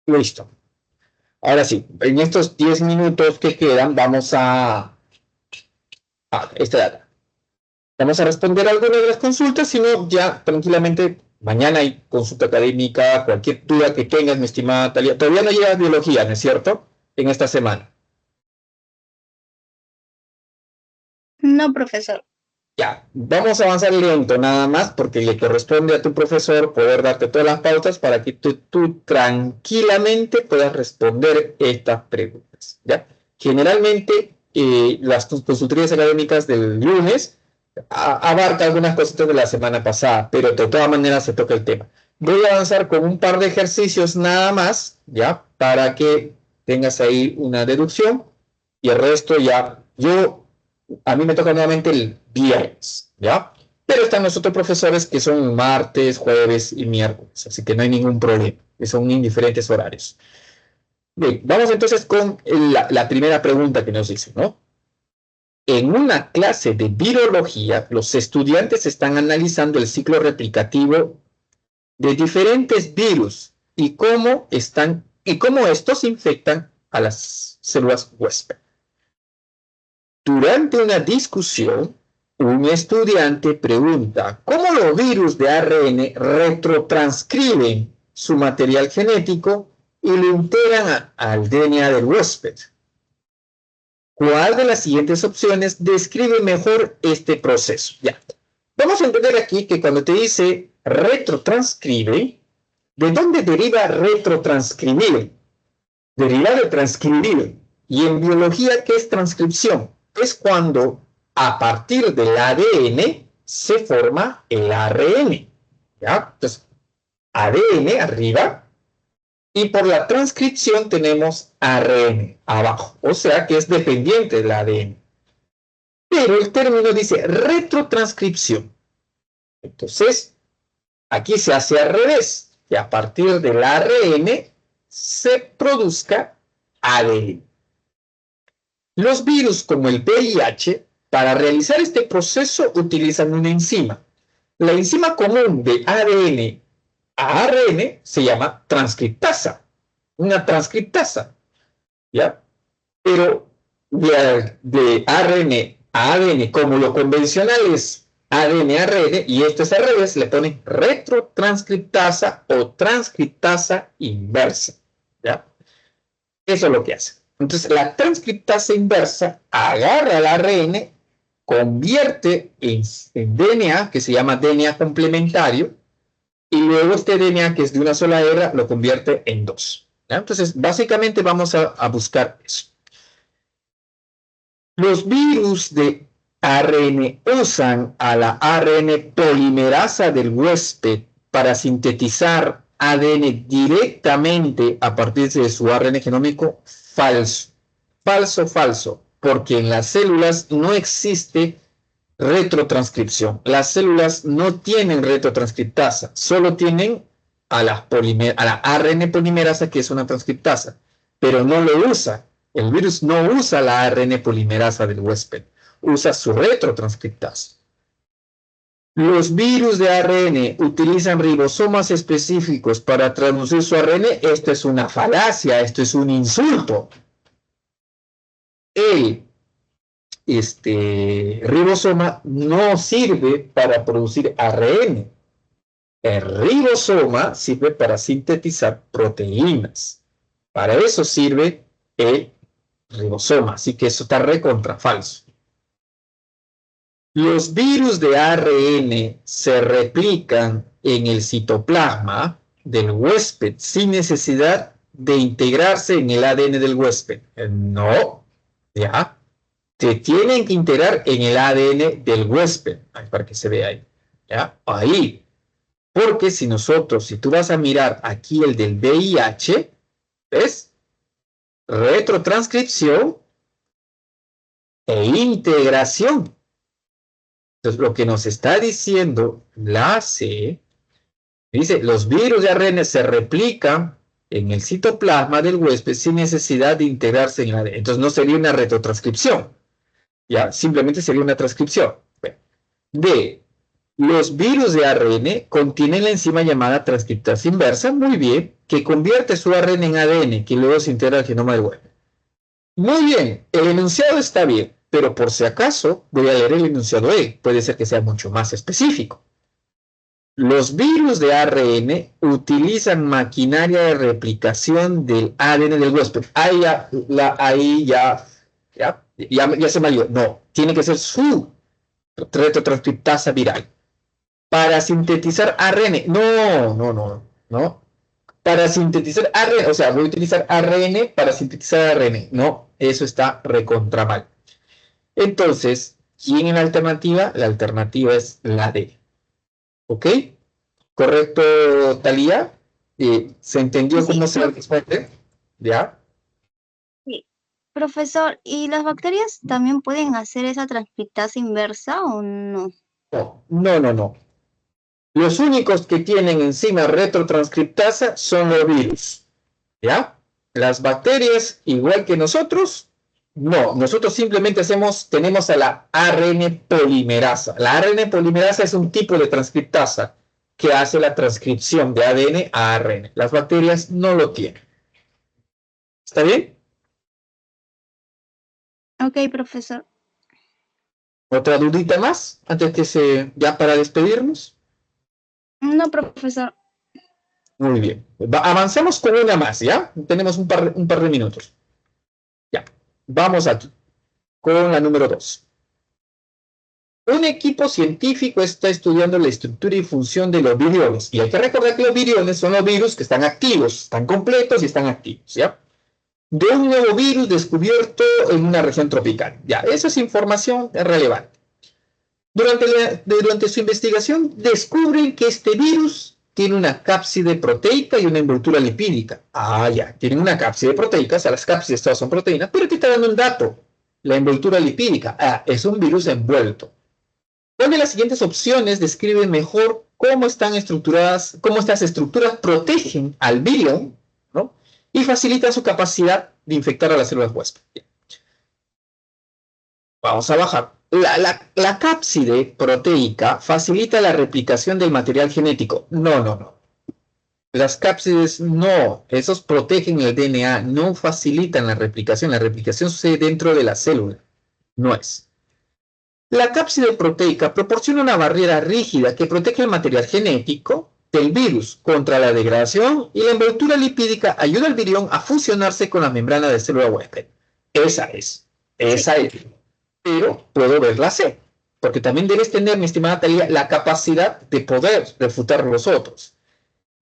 Speaker 1: Listo. Ahora sí, en estos 10 minutos que quedan, vamos esta data. Vamos a responder algunas de las consultas, si no, ya tranquilamente, mañana hay consulta académica, cualquier duda que tengas, mi estimada Talia. Todavía no llevas biología, ¿no es cierto? En esta semana.
Speaker 2: No, profesor.
Speaker 1: Ya, vamos a avanzar lento nada más porque le corresponde a tu profesor poder darte todas las pautas para que tú tranquilamente puedas responder estas preguntas, ¿ya? Generalmente las consultorías académicas del lunes abarca algunas cositas de la semana pasada, pero de todas maneras se toca el tema. Voy a avanzar con un par de ejercicios nada más, ¿ya? Para que tengas ahí una deducción y el resto ya, a mí me toca nuevamente el viernes, ¿ya? Pero están los otros profesores que son martes, jueves y miércoles, así que no hay ningún problema, que son indiferentes horarios. Bien, vamos entonces con la primera pregunta que nos dice, ¿no? En una clase de virología, los estudiantes están analizando el ciclo replicativo de diferentes virus y cómo estos infectan a las células huésped. Durante una discusión, un estudiante pregunta cómo los virus de ARN retrotranscriben su material genético y lo integran al DNA del huésped. ¿Cuál de las siguientes opciones describe mejor este proceso? Ya. Vamos a entender aquí que cuando te dice retrotranscribe, ¿de dónde deriva retrotranscribir? Deriva de transcribir. Y en biología, ¿qué es transcripción? Es cuando a partir del ADN se forma el ARN. ¿Ya? Entonces, ADN arriba y por la transcripción tenemos ARN abajo. O sea que es dependiente del ADN. Pero el término dice retrotranscripción. Entonces, aquí se hace al revés. Que a partir del ARN se produzca ADN. Los virus como el VIH, para realizar este proceso utilizan una enzima. La enzima común de ADN a ARN se llama transcriptasa. Una transcriptasa. ¿Ya? Pero de ARN a ADN, como lo convencional es ADN a ARN, y esto es al revés, le ponen retrotranscriptasa o transcriptasa inversa. ¿Ya? Eso es lo que hace. Entonces, la transcriptasa inversa agarra el ARN, convierte en DNA, que se llama DNA complementario, y luego este DNA, que es de una sola hebra, lo convierte en dos. ¿Ya? Entonces, básicamente vamos a buscar eso. Los virus de ARN usan a la ARN polimerasa del huésped para sintetizar ADN directamente a partir de su ARN genómico. Falso. Falso, falso. Porque en las células no existe retrotranscripción. Las células no tienen retrotranscriptasa. Solo tienen a la ARN polimerasa, que es una transcriptasa. Pero no lo usa. El virus no usa la ARN polimerasa del huésped. Usa su retrotranscriptasa. Los virus de ARN utilizan ribosomas específicos para traducir su ARN. Esto es una falacia, esto es un insulto. El ribosoma no sirve para producir ARN. El ribosoma sirve para sintetizar proteínas. Para eso sirve el ribosoma, así que eso está recontra falso. Los virus de ARN se replican en el citoplasma del huésped sin necesidad de integrarse en el ADN del huésped. No, ¿ya? Se tienen que integrar en el ADN del huésped, para que se vea ahí, ¿ya? Ahí. Porque si tú vas a mirar aquí el del VIH, ¿ves? Retrotranscripción e integración. Entonces, lo que nos está diciendo la C, dice, los virus de ARN se replican en el citoplasma del huésped sin necesidad de integrarse en el ADN. Entonces, no sería una retrotranscripción. Ya, simplemente sería una transcripción. D, Los virus de ARN contienen la enzima llamada transcriptasa inversa, muy bien, que convierte su ARN en ADN, que luego se integra al genoma del huésped. Muy bien, el enunciado está bien, pero por si acaso voy a leer el enunciado E, puede ser que sea mucho más específico. Los virus de ARN utilizan maquinaria de replicación del ADN del huésped. Ahí ya se me olvidó. No, tiene que ser su retrotranscriptasa viral. Para sintetizar ARN, no. Para sintetizar ARN, o sea, voy a utilizar ARN para sintetizar ARN. No, eso está recontra mal. Entonces, ¿quién es la alternativa? La alternativa es la D. ¿Ok? ¿Correcto, Talía? ¿Se entendió
Speaker 2: Sí,
Speaker 1: cómo se responde? ¿Ya?
Speaker 2: sí. Profesor, ¿y las bacterias también pueden hacer esa transcriptasa inversa o no?
Speaker 1: No. Los únicos que tienen enzima retrotranscriptasa son los virus. ¿Ya? Las bacterias, igual que nosotros, no. Nosotros simplemente tenemos a la ARN polimerasa. La ARN polimerasa es un tipo de transcriptasa que hace la transcripción de ADN a ARN. Las bacterias no lo tienen. ¿Está bien?
Speaker 2: Ok, profesor.
Speaker 1: ¿Otra dudita más antes ya para despedirnos?
Speaker 2: No, profesor.
Speaker 1: Muy bien. Avancemos con una más, ¿ya? Tenemos un par de minutos. Ya. Vamos aquí con la número 2. Un equipo científico está estudiando la estructura y función de los viriones. Y hay que recordar que los viriones son los virus que están activos, están completos y están activos, ¿ya? De un nuevo virus descubierto en una región tropical. Ya, esa es información relevante. Durante su investigación descubren que este virus tiene una cápside proteica y una envoltura lipídica. Ya, tienen una cápside proteica, o sea, las cápsides todas son proteínas, pero te está dando un dato. La envoltura lipídica, es un virus envuelto. ¿Cuál de las siguientes opciones describe mejor cómo estas estructuras protegen al virión, ¿no? Y facilitan su capacidad de infectar a las células huésped? Vamos a bajar. La cápside proteica facilita la replicación del material genético. No. Las cápsides no, esos protegen el DNA, no facilitan la replicación. La replicación sucede dentro de la célula. No es. La cápside proteica proporciona una barrera rígida que protege el material genético del virus contra la degradación y la envoltura lipídica ayuda al virión a fusionarse con la membrana de célula huésped. Esa es. Pero puedo ver la C, porque también debes tener, mi estimada Talía, la capacidad de poder refutar los otros.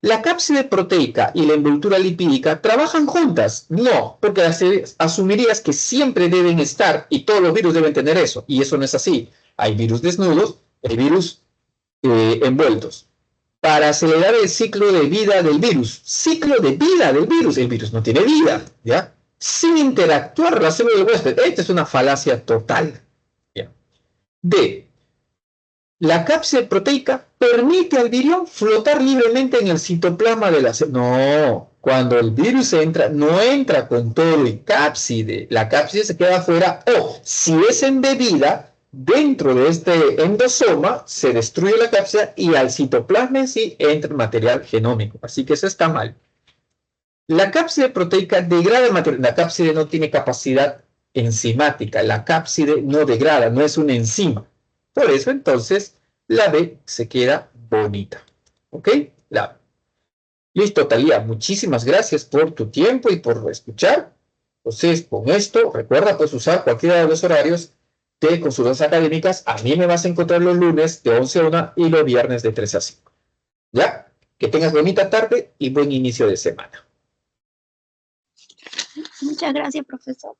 Speaker 1: ¿La cápside proteica y la envoltura lipídica trabajan juntas? No, porque asumirías que siempre deben estar y todos los virus deben tener eso, y eso no es así. Hay virus desnudos, hay virus envueltos. Para acelerar el ciclo de vida del virus, el virus no tiene vida, ¿ya? Sin interactuar la célula del huésped. Esta es una falacia total. ¿Ya? D. La cápside proteica permite al virión flotar libremente en el citoplasma de la célula. No, cuando el virus entra, no entra con todo y cápside. La cápside se queda afuera. O, si es embebida dentro de este endosoma, se destruye la cápside y al citoplasma en sí entra el material genómico. Así que eso está mal. La cápside proteica degrada el material. La cápside no tiene capacidad enzimática. La cápside no degrada, no es una enzima. Por eso, entonces, la B se queda bonita. ¿Ok? La B. Listo, Talía. Muchísimas gracias por tu tiempo y por escuchar. Entonces, con esto, recuerda, puedes usar cualquiera de los horarios de consultas académicas. A mí me vas a encontrar los lunes de 11 a 1 y los viernes de 3 a 5. ¿Ya? Que tengas bonita tarde y buen inicio de semana.
Speaker 2: Muchas gracias, profesor.